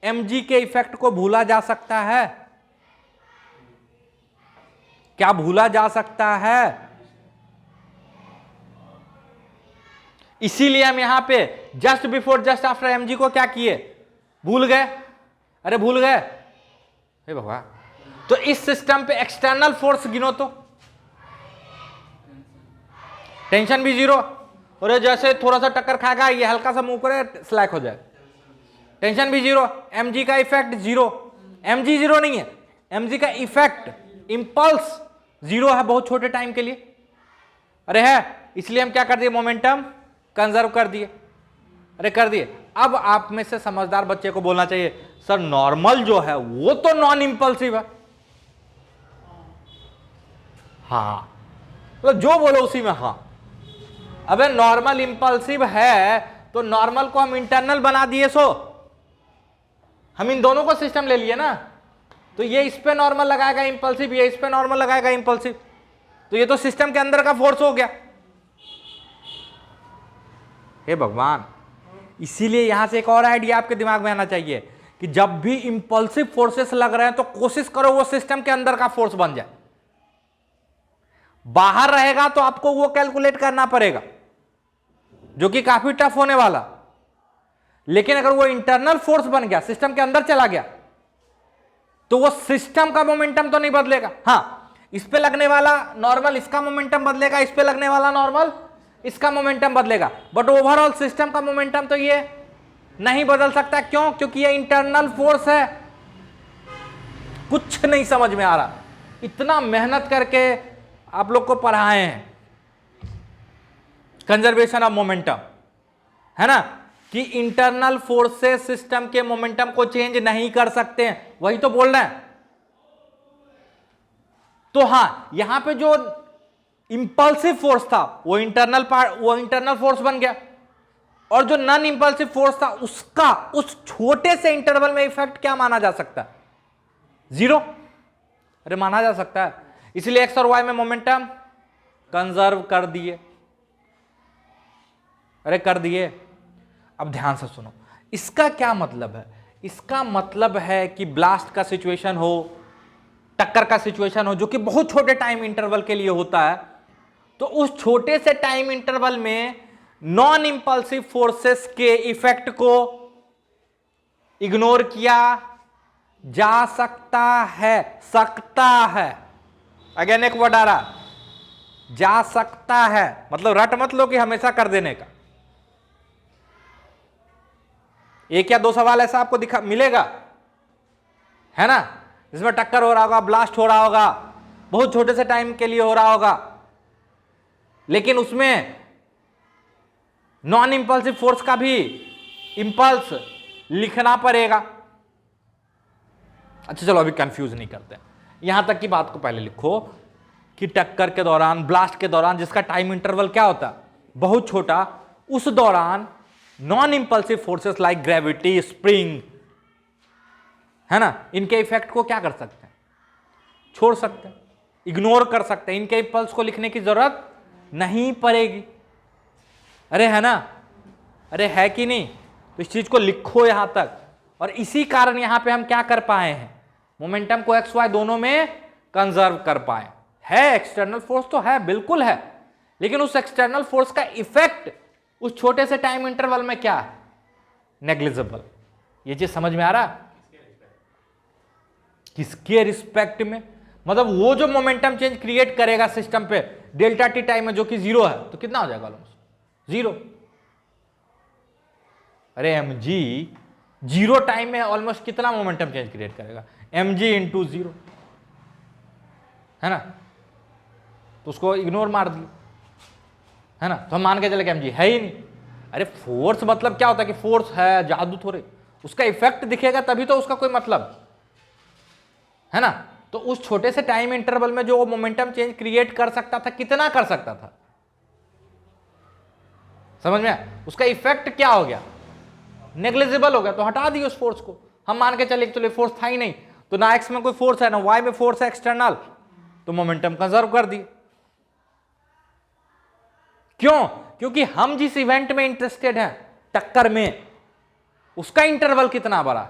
mg के इफेक्ट को भूला जा सकता है? क्या भूला जा सकता है? इसीलिए हम यहां पे just before just after mg को क्या किए? भूल गए। अरे भूल गए, हे भगवान। तो इस सिस्टम पे एक्सटर्नल फोर्स गिनो तो, टेंशन भी जीरो, और जैसे थोड़ा सा टक्कर खाएगा, ये हल्का सा मुंह करे स्लैक हो जाए, टेंशन भी जीरो, mg का इफेक्ट जीरो। mg जीरो नहीं है, mg का इफेक्ट इंपल्स जीरो है बहुत छोटे टाइम के लिए। अरे है, इसलिए हम क्या कर दिए? मोमेंटम कंजर्व कर दिए। अरे कर दिए। अब आप में से समझदार बच्चे को बोलना चाहिए, सर नॉर्मल जो है वो तो नॉन इंपल्सिव है। हाँ, तो जो बोलो उसी में हाँ। अबे नॉर्मल इंपल्सिव है तो नॉर्मल को हम इंटरनल बना दिए, सो हम इन दोनों को सिस्टम ले लिए ना। तो ये इस पे नॉर्मल लगाएगा इंपल्सिव, ये इस पे नॉर्मल लगाएगा इंपल्सिव, तो ये तो सिस्टम के अंदर का फोर्स हो गया। हे भगवान, इसीलिए यहां से एक और आइडिया आपके दिमाग में आना चाहिए कि जब भी इंपल्सिव फोर्सेस लग रहे हैं तो कोशिश करो वो सिस्टम के अंदर का फोर्स बन जाए। बाहर रहेगा तो आपको वो कैलकुलेट करना पड़ेगा, जो कि काफी टफ होने वाला। लेकिन अगर वो इंटरनल फोर्स बन गया, सिस्टम के अंदर चला गया, तो वो सिस्टम का मोमेंटम तो नहीं बदलेगा। हाँ, इस पे लगने वाला नॉर्मल इसका मोमेंटम बदलेगा, इस पे लगने वाला नॉर्मल इसका मोमेंटम बदलेगा, बट ओवरऑल सिस्टम का मोमेंटम तो ये नहीं बदल सकता। क्यों? क्योंकि ये इंटरनल फोर्स है। कुछ नहीं समझ में आ रहा। इतना मेहनत करके आप लोग को पढ़ाए हैं कंजर्वेशन ऑफ मोमेंटम, है ना, कि इंटरनल फोर्सेस सिस्टम के मोमेंटम को चेंज नहीं कर सकते हैं, वही तो बोल रहे हैं। तो हां, यहां पे जो इंपल्सिव फोर्स था वो इंटरनल फोर्स बन गया, और जो नॉन इंपल्सिव फोर्स था उसका उस छोटे से इंटरवल में इफेक्ट क्या माना जा सकता है? जीरो। अरे माना जा सकता है, इसलिए एक्स और वाई में मोमेंटम कंजर्व कर दिए। अरे कर दिए। अब ध्यान से सुनो, इसका क्या मतलब है? इसका मतलब है कि ब्लास्ट का सिचुएशन हो, टक्कर का सिचुएशन हो, जो कि बहुत छोटे टाइम इंटरवल के लिए होता है, तो उस छोटे से टाइम इंटरवल में नॉन इंपल्सिव फोर्सेस के इफेक्ट को इग्नोर किया जा सकता है। सकता है, अगेन एक वर्ड आ रहा, जा सकता है, मतलब रट मत लो कि हमेशा कर देने का। एक या दो सवाल ऐसा आपको दिखा मिलेगा, है ना, जिसमें टक्कर हो रहा होगा, ब्लास्ट हो रहा होगा, बहुत छोटे से टाइम के लिए हो रहा होगा, लेकिन उसमें नॉन इंपल्सिव फोर्स का भी इंपल्स लिखना पड़ेगा। अच्छा चलो, अभी कंफ्यूज नहीं करते, यहां तक की बात को पहले लिखो कि टक्कर के दौरान, ब्लास्ट के दौरान, जिसका टाइम इंटरवल क्या होता है? बहुत छोटा, उस दौरान non impulsive forces like gravity, spring, है ना, इनके इफेक्ट को क्या कर सकते हैं? छोड़ सकते हैं, इग्नोर कर सकते हैं, इनके इंपल्स को लिखने की जरूरत नहीं पड़ेगी। अरे है ना, अरे है कि नहीं? तो इस चीज को लिखो यहां तक। और इसी कारण यहां पे हम क्या कर पाए हैं? मोमेंटम को एक्स वाई दोनों में कंजर्व कर पाए। है एक्सटर्नल फोर्स तो है, बिल्कुल है, लेकिन उस एक्सटर्नल फोर्स का इफेक्ट उस छोटे से टाइम इंटरवल में क्या है? नेग्लिजिबल। ये चीज समझ में आ रहा? किसके रिस्पेक्ट में? मतलब वो जो मोमेंटम चेंज क्रिएट करेगा सिस्टम पे डेल्टा टी टाइम में, जो कि जीरो है, तो कितना हो जाएगा? Almost zero. अरे एम जी जीरो टाइम में ऑलमोस्ट कितना मोमेंटम चेंज क्रिएट करेगा? एम जी इंटू जीरो, है ना, तो उसको इग्नोर मार दिया, है ना, तो हम मान के चले कि एम जी है ही नहीं। अरे फोर्स मतलब क्या होता है कि फोर्स है, जादू थोड़े, उसका इफेक्ट दिखेगा तभी तो उसका कोई मतलब है ना। तो उस छोटे से टाइम इंटरवल में जो मोमेंटम चेंज क्रिएट कर सकता था, कितना कर सकता था, समझ में आया? उसका इफेक्ट क्या हो गया, नेग्लिजिबल हो गया, तो हटा दिए उस फोर्स को। हम मान के चले चलो फोर्स था ही नहीं, तो ना एक्स में कोई फोर्स है ना वाई में फोर्स है एक्सटर्नल, तो मोमेंटम कंजर्व कर दिए। क्यों? क्योंकि हम जिस इवेंट में इंटरेस्टेड हैं, टक्कर में, उसका इंटरवल कितना बड़ा,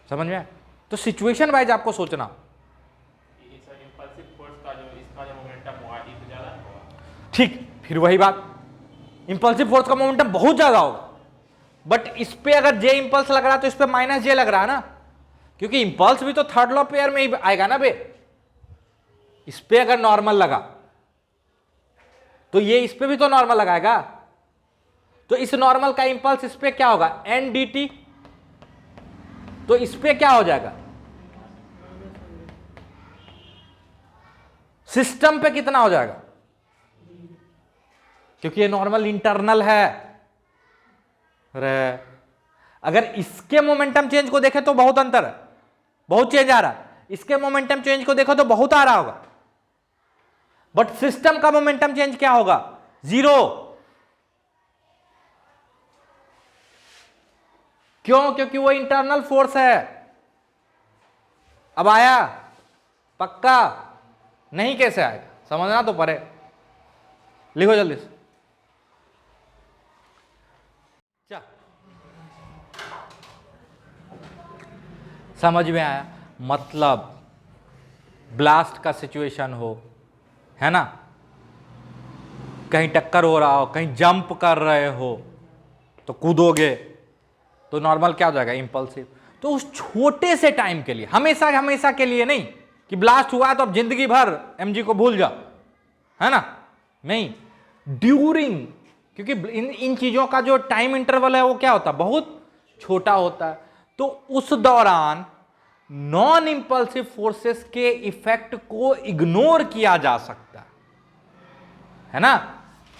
समझ में? तो सिचुएशन वाइज आपको सोचना। ठीक, फिर वही बात, इंपल्सिव फोर्स का मोमेंटम बहुत ज्यादा होगा, बट इस पे अगर जे इंपल्स लग रहा है तो इस पे माइनस जे लग रहा है ना, क्योंकि इंपल्स भी तो थर्ड लॉ पेयर में ही आएगा ना बे। इस पे अगर नॉर्मल लगा तो ये इस पे भी तो नॉर्मल लगाएगा, तो इस नॉर्मल का इंपल्स इस पे क्या होगा, एन डी टी, तो इस पे क्या हो जाएगा, सिस्टम पे कितना हो जाएगा, क्योंकि ये नॉर्मल इंटरनल है। अगर इसके मोमेंटम चेंज को देखें तो बहुत अंतर है, बहुत चेंज आ रहा है, इसके मोमेंटम चेंज को देखो तो बहुत आ रहा होगा, बट सिस्टम का मोमेंटम चेंज क्या होगा, जीरो। क्यों? क्योंकि वो इंटरनल फोर्स है। अब आया पक्का? नहीं कैसे आएगा, समझना तो पड़े। लिखो जल्दी से। समझ में आया? मतलब ब्लास्ट का सिचुएशन हो, है ना, कहीं टक्कर हो रहा हो, कहीं जंप कर रहे हो तो कूदोगे तो नॉर्मल क्या हो जाएगा, इंपल्सिव। तो उस छोटे से टाइम के लिए, हमेशा हमेशा के लिए नहीं कि ब्लास्ट हुआ तो अब जिंदगी भर एमजी को भूल जाओ, है ना, नहीं, ड्यूरिंग, क्योंकि इन चीजों का जो टाइम इंटरवल है वो क्या होता है, बहुत छोटा होता है। तो उस दौरान नॉन इंपल्सिव फोर्सेस के इफेक्ट को इग्नोर किया जा सकता है ना,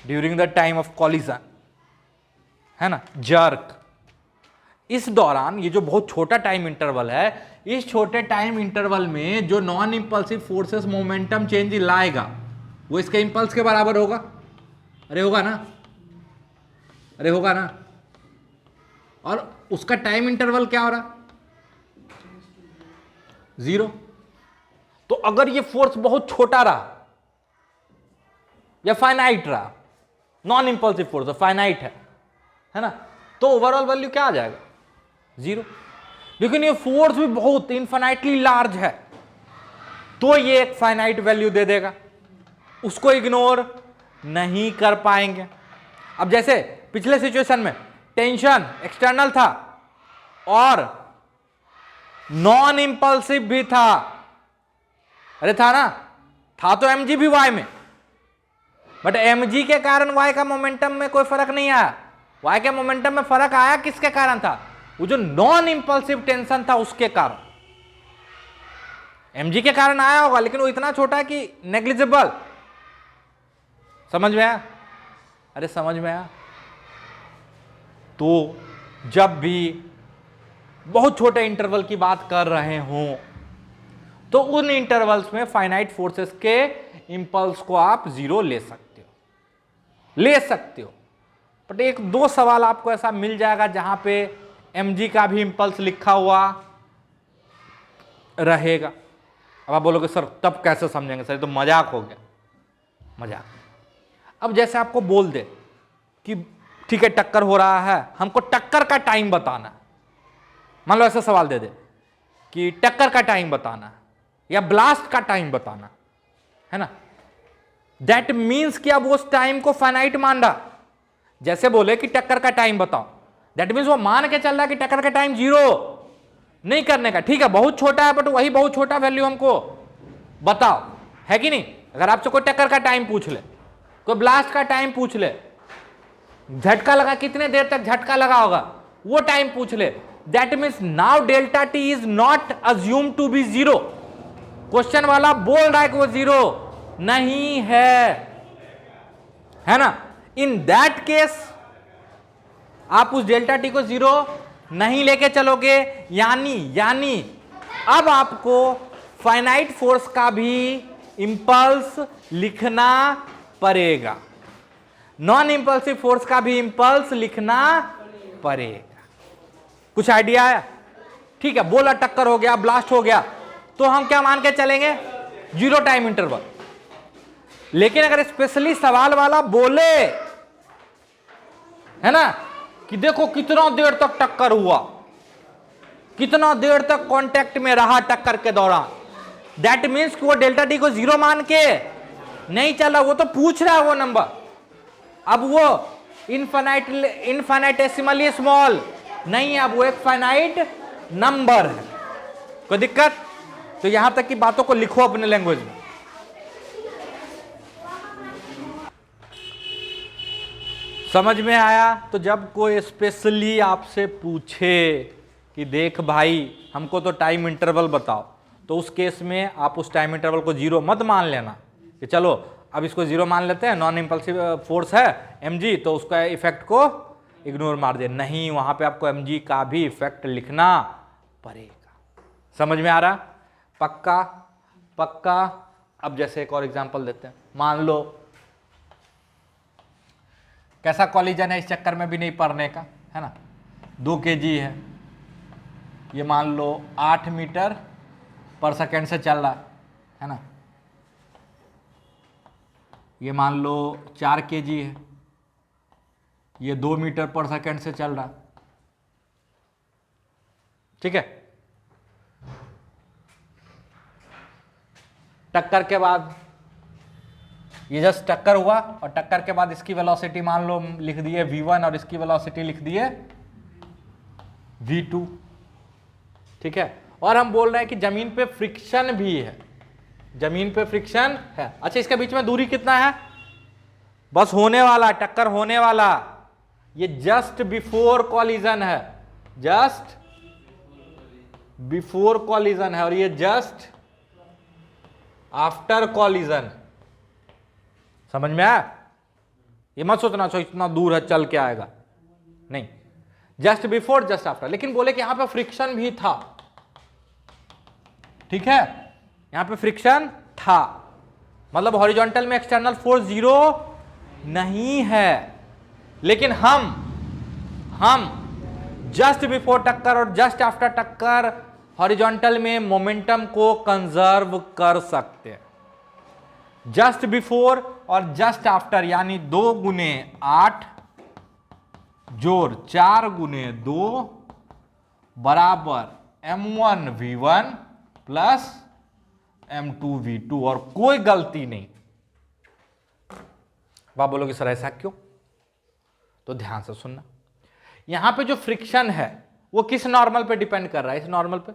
during the time of collision, है ना, जर्क। इस दौरान ये जो बहुत छोटा टाइम इंटरवल है, इस छोटे टाइम इंटरवल में जो non impulsive forces momentum change लाएगा वो इसके इंपल्स के बराबर होगा। अरे होगा ना, अरे होगा ना। और उसका टाइम इंटरवल क्या हो रहा, जीरो। तो अगर ये फोर्स बहुत छोटा रहा या फाइनाइट रहा, नॉन इंपल्सिव फोर्स फाइनाइट है ना, तो ओवरऑल वैल्यू क्या आ जाएगा, जीरो। लेकिन ये फोर्स भी बहुत इनफाइनाइटली लार्ज है तो ये एक फाइनाइट वैल्यू दे देगा, उसको इग्नोर नहीं कर पाएंगे। अब जैसे पिछले सिचुएशन में टेंशन एक्सटर्नल था और नॉन इंपल्सिव भी था, अरे था ना, था तो एमजी भी वाई में, बट एमजी के कारण वाई का मोमेंटम में कोई फर्क नहीं आया। वाई के मोमेंटम में फर्क आया किसके कारण था, वो जो नॉन इंपल्सिव टेंशन था उसके कारण। एमजी के कारण आया होगा लेकिन वो इतना छोटा है कि नेग्लिजिबल। समझ में आया? अरे समझ में आया? तो जब भी बहुत छोटे इंटरवल की बात कर रहे हों तो उन इंटरवल्स में फाइनाइट फोर्सेस के इंपल्स को आप जीरो ले सकते हो, ले सकते हो। बट एक दो सवाल आपको ऐसा मिल जाएगा जहां पे mg का भी इंपल्स लिखा हुआ रहेगा। अब आप बोलोगे सर तब कैसे समझेंगे, सर तो मजाक हो गया, मजाक। अब जैसे आपको बोल दे कि ठीक है टक्कर हो रहा है, हमको टक्कर का टाइम बताना है, मान लो ऐसा सवाल दे दे कि टक्कर का टाइम बताना है या ब्लास्ट का टाइम बताना है ना, दैट मीन्स कि अब उस टाइम को फाइनाइट मान रहा। जैसे बोले कि टक्कर का टाइम बताओ, दैट मीन्स वो मान के चल रहा है कि टक्कर का टाइम जीरो नहीं करने का। ठीक है बहुत छोटा है बट वही बहुत छोटा वैल्यू हमको बताओ, है कि नहीं। अगर आपसे कोई टक्कर का टाइम पूछ ले, कोई ब्लास्ट का टाइम पूछ ले, झटका लगा कितने देर तक झटका लगा होगा वो टाइम पूछ ले, that means now delta t is not assume to be zero. Question वाला बोल रहा है कि वो जीरो नहीं है ना। इन दैट केस आप उस डेल्टा टी को 0 नहीं लेके चलोगे, यानी अब आपको फाइनाइट फोर्स का भी इंपल्स लिखना पड़ेगा, नॉन इंपल्सिव फोर्स का भी इंपल्स लिखना पड़ेगा। कुछ आइडिया है? ठीक है, बोला टक्कर हो गया, ब्लास्ट हो गया, तो हम क्या मान के चलेंगे? 0 टाइम इंटरवल। लेकिन अगर स्पेशली सवाल वाला बोले, है ना, कि देखो कितना देर तक टक्कर हुआ, कितना देर तक कांटेक्ट में रहा टक्कर के दौरान, दैट मीन्स कि वो डेल्टा टी को 0 मान के नहीं चला, वो तो पूछ रहा है वो नंबर। अब वो इनफाइनाइटेसिमली स्मॉल नहीं है, अब वो एक फाइनाइट नंबर है। कोई दिक्कत? तो यहां तक की बातों को लिखो अपने लैंग्वेज में। समझ में आया? तो जब कोई स्पेशली आपसे पूछे कि देख भाई हमको तो टाइम इंटरवल बताओ, तो उस केस में आप उस टाइम इंटरवल को 0 मत मान लेना कि चलो अब इसको 0 मान लेते हैं, नॉन इंपल्सिव फोर्स है mg, तो उसका इफेक्ट को इग्नोर मार दे। नहीं, वहां पे आपको mg का भी इफेक्ट लिखना पड़ेगा। समझ में आ रहा? पक्का? पक्का। अब जैसे एक और एग्जांपल देते हैं, मान लो कैसा कॉलिजन है, इस चक्कर में भी नहीं पढ़ने का, है ना। 2 kg है, ये मान लो 8 मीटर पर सेकेंड से चल रहा है ना। ये मान लो 4 kg है, ये 2 मीटर पर सेकेंड से चल रहा, ठीक है। टक्कर के बाद ये जस्ट टक्कर हुआ, और टक्कर के बाद इसकी वेलोसिटी मान लो लिख दिए v1 और इसकी वेलोसिटी लिख दिए v2, ठीक है। और हम बोल रहे हैं कि जमीन पे फ्रिक्शन भी है, जमीन पे फ्रिक्शन है। अच्छा, इसके बीच में दूरी कितना है? बस होने वाला, टक्कर होने वाला, ये जस्ट बिफोर कॉलिजन है, जस्ट बिफोर कॉलिजन है, और ये जस्ट आफ्टर कॉलिजन। समझ में आया? ये मत सोचना चाहिए इतना दूर है चल के आएगा, नहीं, जस्ट बिफोर जस्ट आफ्टर। लेकिन बोले कि यहां पे फ्रिक्शन भी था, ठीक है, यहां पे फ्रिक्शन था, मतलब हॉरिजॉन्टल में एक्सटर्नल फोर्स 0 नहीं है। लेकिन हम जस्ट बिफोर टक्कर और जस्ट आफ्टर टक्कर हॉरिजॉन्टल में मोमेंटम को कंजर्व कर सकते हैं। जस्ट बिफोर और जस्ट आफ्टर यानी 2 गुने 8 जोड़ 4 गुने 2 बराबर m1 v1 plus m2 v2, और कोई गलती नहीं। आप बोलोगे सर ऐसा क्यों? तो ध्यान से सुनना, यहां पे जो फ्रिक्शन है वो किस नॉर्मल पे डिपेंड कर रहा है? इस नॉर्मल पे।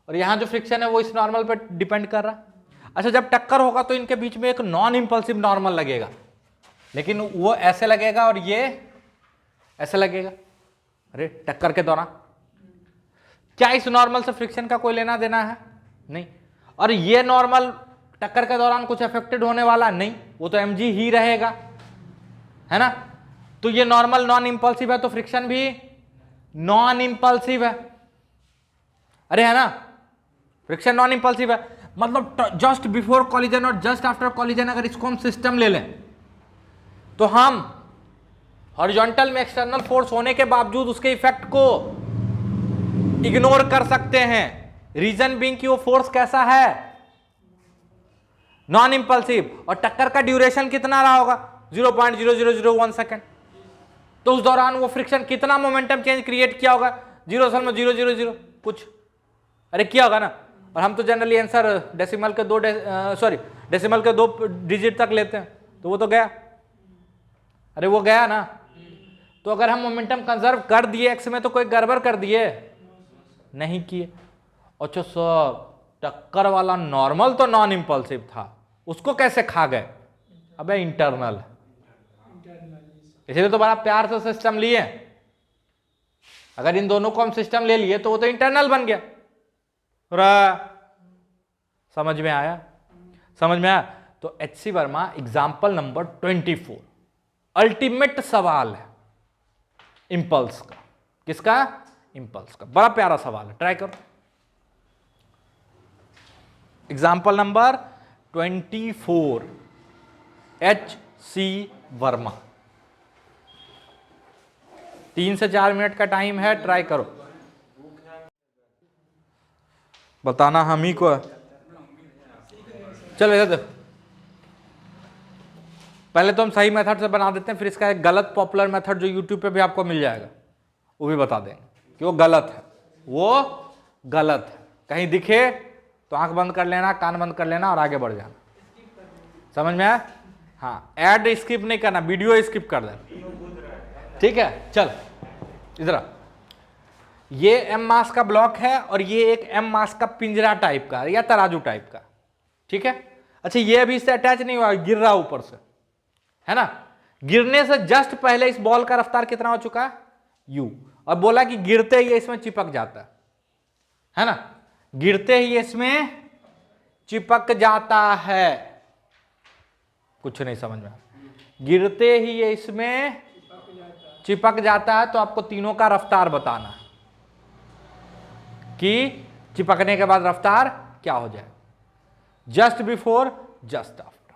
और यहां जो फ्रिक्शन है वो इस नॉर्मल पे डिपेंड कर रहा है। अच्छा, जब टक्कर होगा तो इनके बीच में एक नॉन इंपल्सिव नॉर्मल लगेगा, लेकिन वो ऐसे लगेगा और ये ऐसे लगेगा। अरे टक्कर के दौरान क्या इस नॉर्मल से फ्रिक्शन का कोई लेना देना है? नहीं। और ये नॉर्मल टक्कर के दौरान कुछ अफेक्टेड होने वाला नहीं, वो तो mg ही रहेगा, है ना। तो ये नॉर्मल नॉन इंपल्सिव है, तो फ्रिक्शन भी नॉन इंपल्सिव है। अरे है ना, फ्रिक्शन नॉन इंपल्सिव है, मतलब जस्ट बिफोर कॉलिजन और जस्ट आफ्टर कॉलिजन अगर इसको हम सिस्टम ले लें, तो हम हॉरिजॉन्टल में एक्सटर्नल फोर्स होने के बावजूद उसके इफेक्ट को इग्नोर कर सकते हैं। रीजन बीइंग कि वो फोर्स कैसा है? Non impulsive. और टक्कर का ड्यूरेशन कितना रहा होगा? 0.0001 सेकेंड। तो उस दौरान वो फ्रिक्शन कितना मोमेंटम चेंज क्रिएट किया होगा? 0.000 कुछ, अरे किया होगा ना। और हम तो जनरली आंसर डेसिमल के 2 डिजिट तक लेते हैं, तो वो तो गया। अरे वो गया ना। तो अगर हम मोमेंटम कंजर्व कर दिए एक्स में, तो कोई गड़बड़ कर दिए नहीं किए। अच्छा सर, टक्कर वाला नॉर्मल तो नॉन इंपल्सिव था, उसको कैसे खा गए? अबे इंटरनल, इसलिए तो बड़ा प्यार से सिस्टम लिए। अगर इन दोनों को हम सिस्टम ले लिए तो वो तो इंटरनल बन गया। समझ में आया? समझ में आया? तो HC Verma example number 24। Ultimate सवाल है इंपल्स का। किसका? इंपल्स का। बड़ा प्यारा सवाल है, ट्राई करो। Example number 24, H.C. वर्मा। 3 से 4 मिनट का टाइम है, ट्राई करो। बताना हम ही को है। चलो इधर देखो, पहले तो हम सही मेथड से बना देते हैं, फिर इसका एक गलत पॉपुलर मेथड जो यूट्यूब पे भी आपको मिल जाएगा वो भी बता देंगे कि वो गलत है, वो गलत है। कहीं दिखे तो आंख बंद कर लेना, कान बंद कर लेना और आगे बढ़ जाना। समझ में आया? हाँ, ऐड स्किप नहीं करना, वीडियो स्किप कर देना, ठीक है। चल इधर, ये एम मास का ब्लॉक है और ये एक एम मास का पिंजरा टाइप का या तराजू टाइप का, ठीक है। अच्छा, ये अभी इससे अटैच नहीं हुआ, गिर रहा ऊपर से, है ना। गिरने से जस्ट पहले इस बॉल का रफ्तार कितना हो चुका है? u। और बोला कि गिरते ही इसमें चिपक जाता है ना, गिरते ही इसमें चिपक जाता है। कुछ नहीं समझ में, गिरते ही ये इसमें चिपक जाता है। तो आपको तीनों का रफ्तार बताना है कि चिपकने के बाद रफ्तार क्या हो जाए। Just before, just after.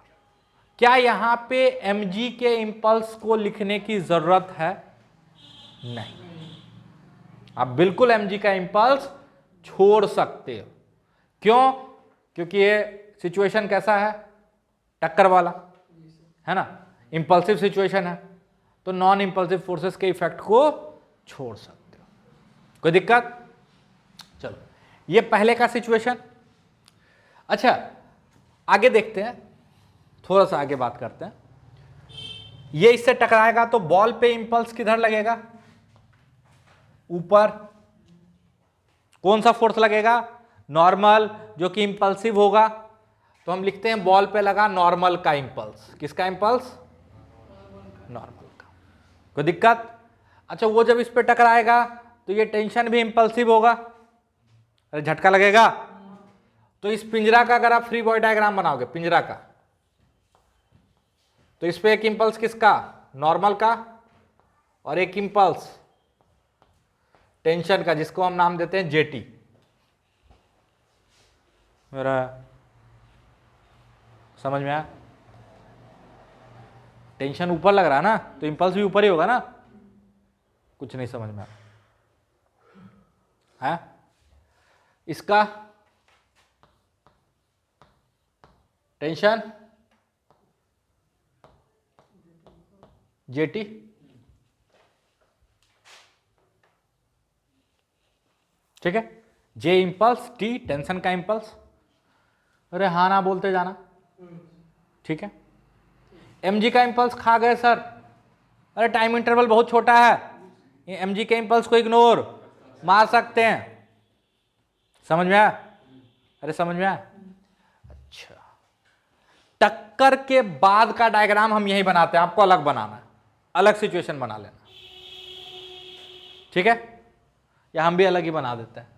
क्या यहां पे mg के इंपल्स को लिखने की जरूरत है? नहीं, आप बिल्कुल mg का इंपल्स छोड़ सकते हो। क्यों? क्योंकि ये सिचुएशन कैसा है? टक्कर वाला है ना, इंपल्सिव सिचुएशन है, तो नॉन इंपल्सिव फोर्सेस के इफेक्ट को छोड़ सकते हो। कोई दिक्कत? चलो, ये पहले का सिचुएशन। अच्छा, आगे देखते हैं, थोड़ा सा आगे बात करते हैं। ये इससे टकराएगा तो बॉल पे इंपल्स किधर लगेगा? ऊपर। कौन सा फोर्स लगेगा? नॉर्मल, जो कि इंपल्सिव होगा। तो हम लिखते हैं बॉल पे लगा नॉर्मल का इंपल्स। किसका इंपल्स? नॉर्मल का। कोई दिक्कत? अच्छा, वो जब इस पे टकराएगा तो ये टेंशन भी इंपल्सिव होगा, अरे झटका लगेगा। तो इस पिंजरा का अगर आप फ्री बॉडी डायग्राम बनाओगे पिंजरा का, तो इस पे एक इंपल्स किसका? नॉर्मल का, और एक इंपल्स टेंशन का, जिसको हम नाम देते हैं जेटी। मेरा समझ में आया? टेंशन ऊपर लग रहा है ना, तो इंपल्स भी ऊपर ही होगा ना। कुछ नहीं समझ में आया? इसका टेंशन जेटी, ठीक है। जे इंपल्स, टी टेंशन का इंपल्स। अरे हाँ ना बोलते जाना, ठीक है। mg का इंपल्स खा गए सर, अरे टाइम इंटरवल बहुत छोटा है, ये mg के इंपल्स को इग्नोर मार सकते हैं। समझ में आया? अरे समझ में आया? अच्छा, टक्कर के बाद का डायग्राम हम यही बनाते हैं, आपको अलग बनाना है, अलग सिचुएशन बना लेना, ठीक है। या हम भी अलग ही बना देते हैं,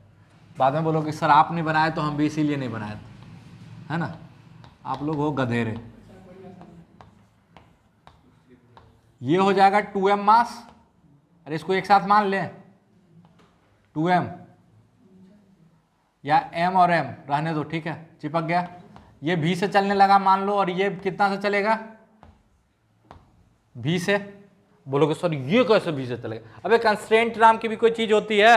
बाद में बोलोगे सर आप नहीं बनाए, तो हम भी इसीलिए नहीं बनाए थे, है ना। आप लोग हो गधेरे। ये हो जाएगा 2m मास, अरे इसको एक साथ मान लें 2m, या m और m रहने दो, ठीक है, चिपक गया। ये v से चलने लगा मान लो, और ये कितना से चलेगा? v से। बोलोगे सर ये कैसे v से चलेगा? अबे कंस्ट्रेंट नाम की भी कोई चीज होती है,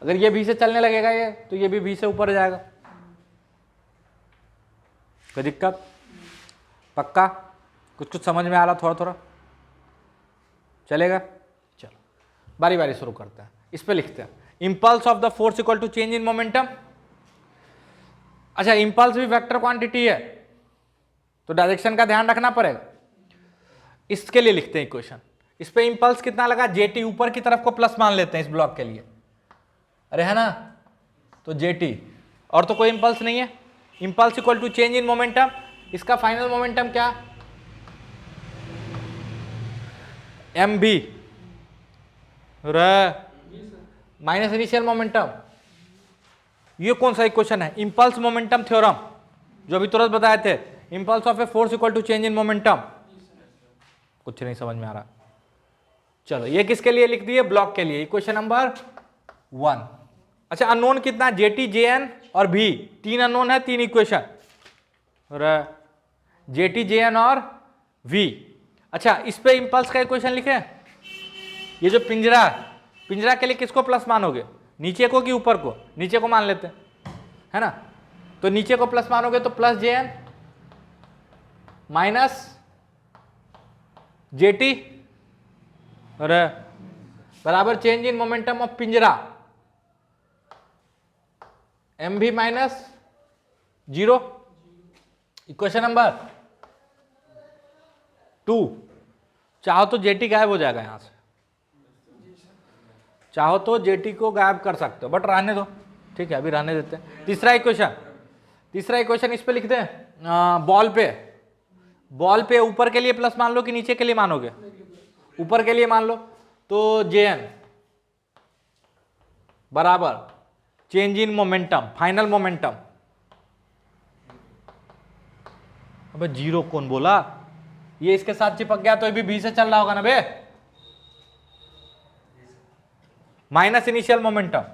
अगर ये v से चलने लगेगा ये, तो ये भी v से ऊपर जाएगा। कोई दिक्कत? पक्का? कुछ कुछ समझ में आ रहा? थोड़ा थोड़ा चलेगा? चलो बारी बारी शुरू करते हैं। इस पे लिखते हैं impulse of the force equal to change in momentum. अच्छा, इंपल्स भी वेक्टर क्वांटिटी है, तो डायरेक्शन का ध्यान रखना पड़ेगा। इसके लिए लिखते हैं इक्वेशन। इस पे इंपल्स कितना लगा? जेटी, ऊपर की तरफ को प्लस मान लेते हैं इस ब्लॉक के लिए, अरे है ना, तो जेटी, और तो कोई इंपल्स नहीं है। Impulse equal to change in momentum, इसका फाइनल मोमेंटम क्या? M b minus initial momentum. ये कौन सा इक्वेशन है? इंपल्स मोमेंटम थ्योरम, जो अभी तुरंत बताए थे। Impulse of a force equal to change in momentum, कुछ नहीं समझ में आ रहा। चलो ये किसके लिए लिख दिए, ब्लॉक के लिए, इक्वेशन नंबर 1। अच्छा अननोन कितना, जेटी जेएन और भी, 3 अननोन है, 3 इक्वेशन, जेटी जेएन और वी। अच्छा इस पे इंपल्स का इक्वेशन लिखे, ये जो पिंजरा है, पिंजरा के लिए किसको प्लस मानोगे, नीचे को कि ऊपर को, नीचे को मान लेते हैं है ना, तो नीचे को प्लस मानोगे तो प्लस जेएन माइनस जेटी और बराबर चेंज इन मोमेंटम ऑफ पिंजरा एम भी माइनस 0। Equation number 2। चाहो तो जेटी गायब हो जाएगा यहां से, चाहो तो जेटी को गायब कर सकते हो, बट रहने दो, ठीक है अभी रहने देते हैं। तीसरा इक्वेशन इस पे लिखते हैं, बॉल पे ऊपर के लिए प्लस मान लो कि नीचे के लिए मानोगे, ऊपर के लिए मान लो, तो जेएन बराबर change in momentum, final momentum, अबे 0 कौन बोला, ये इसके साथ चिपक गया तो ये भी बी से चल रहा होगा ना बे, minus initial momentum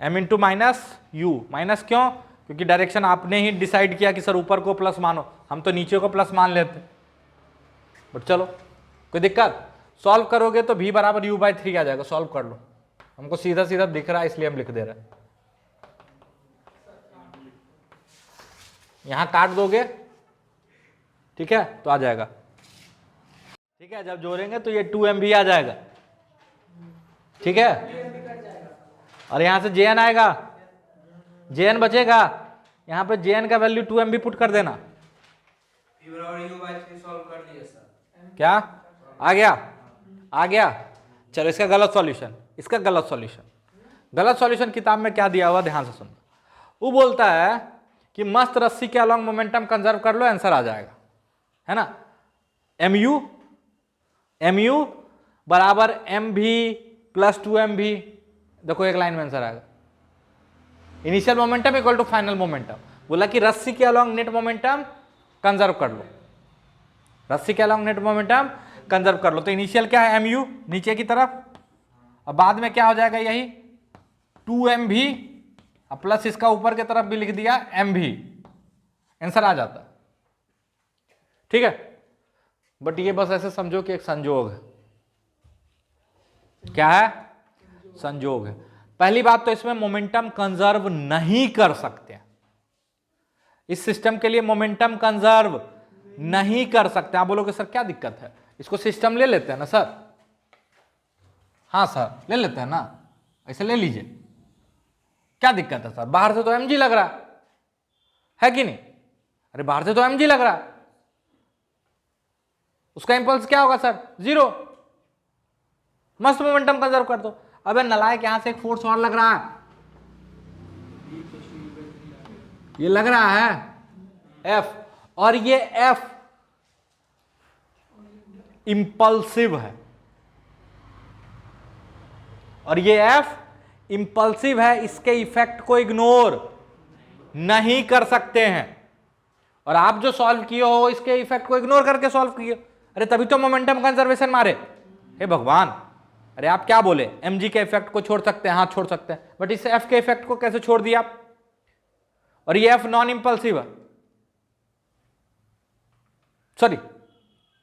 M into minus U, minus क्यों, क्योंकि डायरेक्शन आपने ही डिसाइड किया कि सर ऊपर को प्लस मानो, हम तो नीचे को प्लस मान लेते, बट चलो कोई दिक्कत, सॉल्व करोगे तो v बराबर u/3 आ जाएगा, सॉल्व कर लो, हमको सीधा सीधा दिख रहा है इसलिए हम लिख दे रहे हैं। यहां काट दोगे ठीक है तो आ जाएगा, ठीक है जब जोड़ेंगे तो ये 2mv आ जाएगा, ठीक है, और यहां से jn आएगा, jn बचेगा, यहां पे jn का वैल्यू 2mv पुट कर देना, क्या आ गया। चलो इसका गलत सॉल्यूशन किताब में क्या दिया हुआ ध्यान से सुन, वो बोलता है कि मस्त रस्सी के अलॉन्ग मोमेंटम कंजर्व कर लो, आंसर आ जाएगा, है ना, mu बराबर mv प्लस 2mv, देखो एक लाइन में आंसर आएगा, initial momentum equal to final momentum, बोला कि रस्सी के अलॉन्ग नेट मोमेंटम कंजर्व कर लो, रस्सी के अलॉन्ग नेट मोमेंटम कंजर्व कर लो, तो इनिशियल क्या है mu नीचे की तरफ, और बाद में क्या हो जाएगा यही 2mv प्लस इसका ऊपर की तरफ भी लिख दिया mv, आंसर आ जाता, ठीक है, बट ये बस ऐसे समझो कि एक संजोग है, क्या है, संजोग है। पहली बात तो इसमें मोमेंटम कंजर्व नहीं कर सकते, इस सिस्टम के लिए मोमेंटम कंजर्व नहीं कर सकते। आप बोलोगे सर क्या दिक्कत है, इसको सिस्टम ले लेते हैं ना सर, हाँ सर ले लेते हैं ना, ऐसे ले लीजिए, क्या दिक्कत है सर, बाहर से तो mg लग रहा है कि नहीं, अरे बाहर से तो mg लग रहा है, उसका इंपल्स क्या होगा सर 0, मस्त मोमेंटम कंजर्व कर दो। अबे नलायक यहां से एक फोर्स और लग रहा है, ये लग रहा है F, और ये F इंपल्सिव है, और ये F इंपल्सिव है, इसके इफेक्ट को इग्नोर नहीं कर सकते हैं, और आप जो सॉल्व किए हो इसके इफेक्ट को इग्नोर करके सॉल्व किए, अरे तभी तो मोमेंटम कंजर्वेशन मारे, हे भगवान, अरे आप क्या बोले mg के इफेक्ट को छोड़ सकते हैं, हाँ छोड़ सकते हैं, बट इस F के इफेक्ट को कैसे छोड़ दिया आप, और ये F नॉन इंपल्सिव है, सॉरी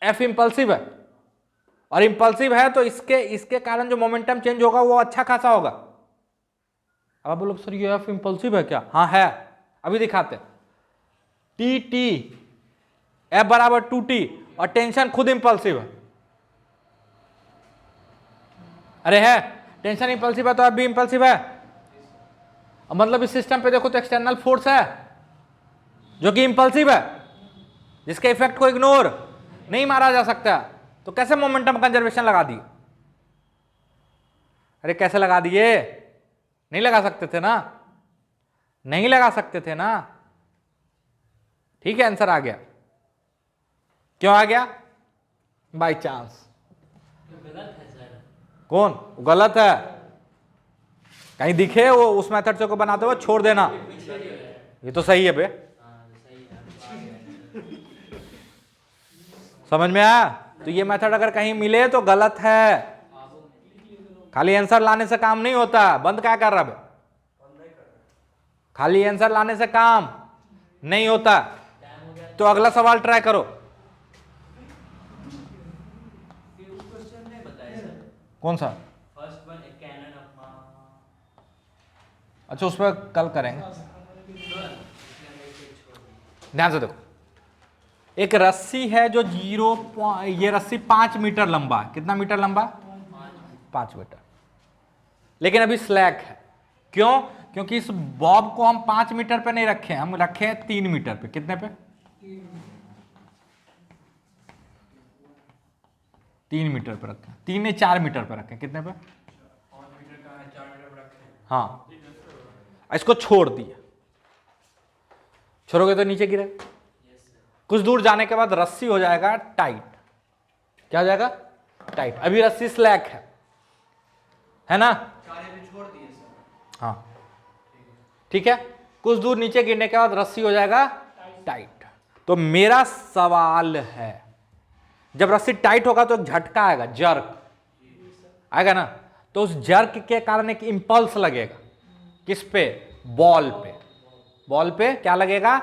F इंपल्सिव है, और इंपल्सिव है तो इसके कारण जो मोमेंटम चेंज होगा वो अच्छा खासा होगा। अब आप बोलो सर ये F इंपल्सिव है क्या, हाँ है, अभी दिखाते, टी F बराबर 2t, और टेंशन खुद इंपल्सिव है, अरे है टेंशन इंपल्सिव है तो F भी इंपल्सिव है, मतलब इस सिस्टम पे देखो तो एक्सटर्नल फोर्स है जो कि इंपल्सिव है, जिसके इफेक्ट को इग्नोर नहीं मारा जा सकता, तो कैसे मोमेंटम कंजर्वेशन लगा दिए, अरे कैसे लगा दिए, नहीं लगा सकते थे ना, नहीं लगा सकते थे ना, ठीक है आंसर आ गया, क्यों आ गया, बाय चांस, कौन गलत है, कहीं दिखे वो उस मेथड से को बनाते हुए छोड़ देना, ये तो सही है बे, समझ में आया? तो ये मेथड अगर कहीं मिले तो गलत है, खाली आंसर लाने से काम नहीं होता। बंद क्या कर रहा है? खाली आंसर लाने से काम नहीं होता। तो अगला सवाल ट्राई करो। कौन सा? अच्छा, उस पर कल करेंगे। ध्यान से देखो, एक रस्सी है जो ये रस्सी 5 मीटर लंबा है। कितना मीटर लंबा? 5 मीटर। लेकिन अभी स्लैक है। क्यों? क्योंकि इस बॉब को हम 5 मीटर पे नहीं रखे, हम रखे हैं 3 मीटर पे। कितने पे? 3 मीटर पे रखे। 3 ने 4 मीटर पे रखे। कितने पे? 5 मीटर का है, 4 मीटर पे रखे। हाँ, इसको छोड़ दिया। छोड़ोगे तो नीचे गिरे। कुछ दूर जाने के बाद रस्सी हो जाएगा टाइट। क्या हो जाएगा? टाइट। अभी रस्सी स्लैक है ना? छोड़ दिए सर। हाँ, ठीक है। कुछ दूर नीचे गिरने के बाद रस्सी हो जाएगा टाइट। तो मेरा सवाल है, जब रस्सी टाइट होगा तो एक झटका आएगा, जर्क आएगा ना? तो उस जर्क के कारण एक इंपल्स लगेगा। किस पे? बॉल पे। बॉल पे क्या लगेगा?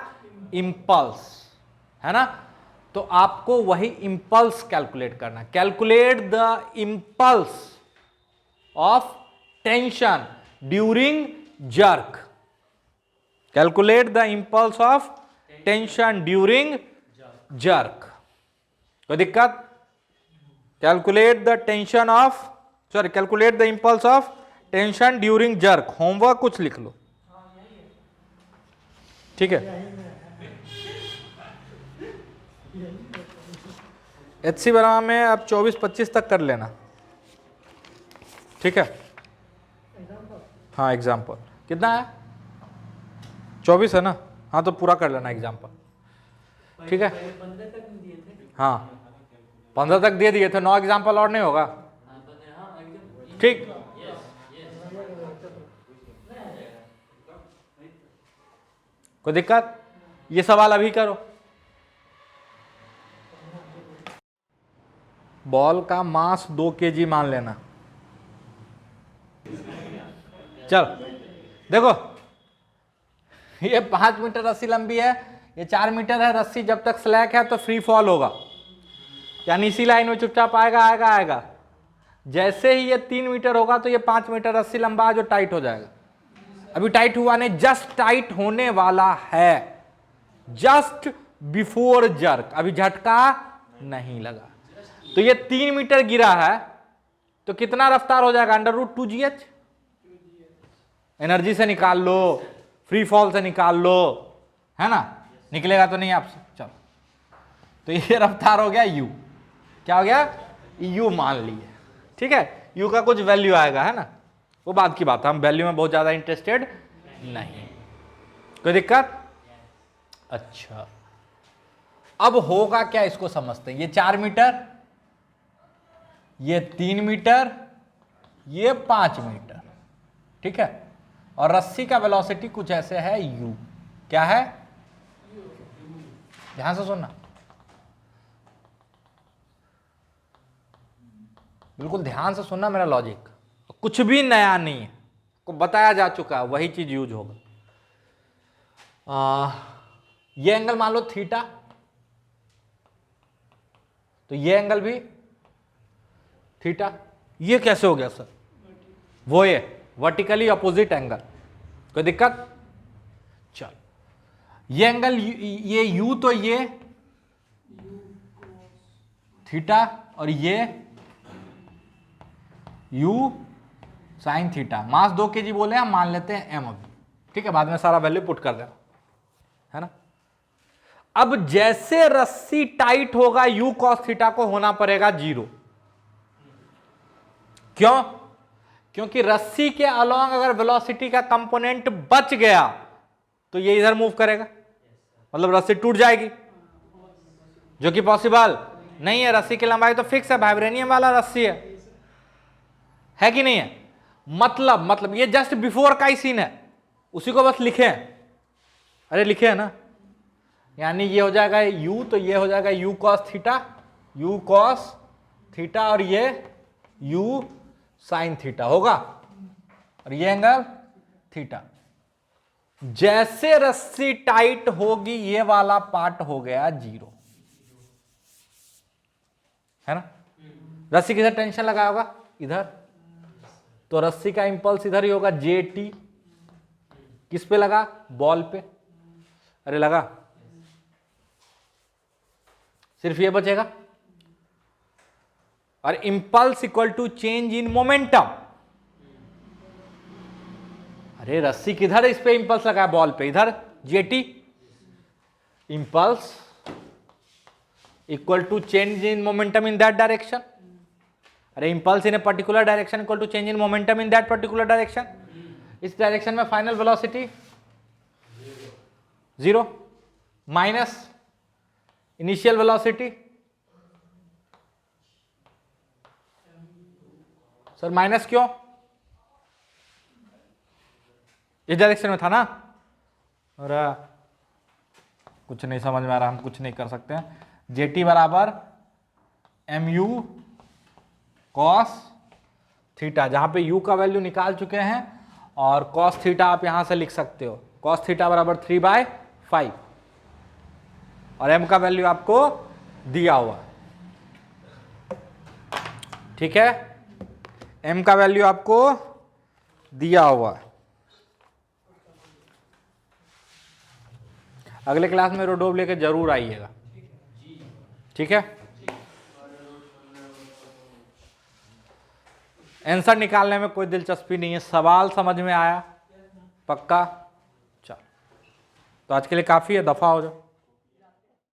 इंपल्स, है ना? तो आपको वही इंपल्स कैलकुलेट करना। Calculate the impulse of tension during jerk. Calculate the impulse of tension during jerk. कोई दिक्कत? Calculate the tension of calculate the impulse of tension during jerk. Homework कुछ लिख लो, ठीक है? HC बना में अब 24-25 तक कर लेना, ठीक है? हाँ, एग्जाम्पल कितना है? 24 है ना? हाँ, तो पूरा कर लेना एग्जाम्पल, ठीक है? हाँ, 15 तक दे दिए थे, 9 एग्जाम्पल और नहीं होगा? ठीक। कोई दिक्कत? ये सवाल अभी करो। बॉल का मास 2 kg मान लेना। चल देखो, ये 5 मीटर रस्सी लंबी है, ये 4 मीटर है। रस्सी जब तक स्लैक है तो फ्री फॉल होगा, यानी इसी लाइन में चुपचाप आएगा आएगा आएगा। जैसे ही ये 3 मीटर होगा तो ये 5 मीटर रस्सी लंबा है जो टाइट हो जाएगा। अभी टाइट हुआ नहीं, जस्ट टाइट होने वाला है, जस्ट बिफोर जर्क। अभी झटका नहीं लगा। तो ये 3 मीटर गिरा है तो कितना रफ्तार हो जाएगा? √2gh। एनर्जी से निकाल लो, फ्री फॉल से निकाल लो, है ना? निकलेगा तो नहीं आपसे। चलो, तो ये रफ्तार हो गया u। क्या हो गया? u मान लिए, ठीक है? u का कुछ वैल्यू आएगा, है ना? वो बात की बात है, हम वैल्यू में बहुत ज्यादा इंटरेस्टेड नहीं। कोई दिक्कत? अच्छा, अब होगा क्या इसको समझते हैं। ये 4 मीटर, ये 3 मीटर, ये 5 मीटर, ठीक है? और रस्सी का वेलोसिटी कुछ ऐसे है u। क्या है? ध्यान से सुनना, बिल्कुल ध्यान से सुनना मेरा लॉजिक। कुछ भी नया नहीं है, को बताया जा चुका है, वही चीज यूज होगा। ये एंगल मान लो थीटा, तो ये एंगल भी थीटा। ये कैसे हो गया सर? वो ये वर्टिकली अपोजिट एंगल। कोई दिक्कत? चल, ये एंगल ये u, तो ये थीटा, और ये u साइन थीटा। मास 2 kg बोले, हम मान लेते हैं m अभी, ठीक है? बाद में सारा वैल्यू पुट कर देना, है ना? अब जैसे रस्सी टाइट होगा u cos थीटा को होना पड़ेगा 0। क्यों? क्योंकि रस्सी के अलोंग अगर वेलोसिटी का कंपोनेंट बच गया तो ये इधर मूव करेगा, मतलब रस्सी टूट जाएगी, जो कि पॉसिबल नहीं है। रस्सी की लंबाई तो फिक्स है, वाइब्रेनियम वाला रस्सी है कि नहीं है? मतलब ये जस्ट बिफोर का ही सीन है, उसी को बस लिखे हैं। अरे लिखे है ना? यानी ये हो जाएगा u, तो ये हो जाएगा u cos theta, u cos theta और ये u sin थीटा होगा, और ये एंगल थीटा। जैसे रस्सी टाइट होगी ये वाला पार्ट हो गया जीरो, है ना। रस्सी किधर टेंशन लगाया होगा, इधर, तो रस्सी का इंपल्स इधर ही होगा, जे टी किस पे लगा, बॉल पे, अरे लगा, सिर्फ ये बचेगा। और impulse equal to change in momentum, अरे रस्सी किधर है, इस पे इंपल्स लगा है बॉल पे, इधर जेटी, impulse equal to change in momentum in that direction, अरे impulse in a particular direction equal to change in momentum in that particular direction. इस डायरेक्शन में final velocity zero minus initial velocity, sir minus क्यों, इस direction में था ना, और कुछ नहीं समझ में आ रहा, हम कुछ नहीं कर सकते हैं। जेटी बराबर एम यू कॉस थीटा, जहां पे यू का वैल्यू निकाल चुके हैं, और कॉस थीटा आप यहां से लिख सकते हो, कॉस थीटा बराबर 3/5, और एम का वैल्यू आपको दिया हुआ, ठीक है, एम का वैल्यू आपको दिया हुआ। अगले क्लास में रोडोब लेके जरूर आइएगा, ठीक है। आंसर निकालने में कोई दिलचस्पी नहीं है, सवाल समझ में आया, पक्का, चलो तो आज के लिए काफी है, दफा हो जाओ।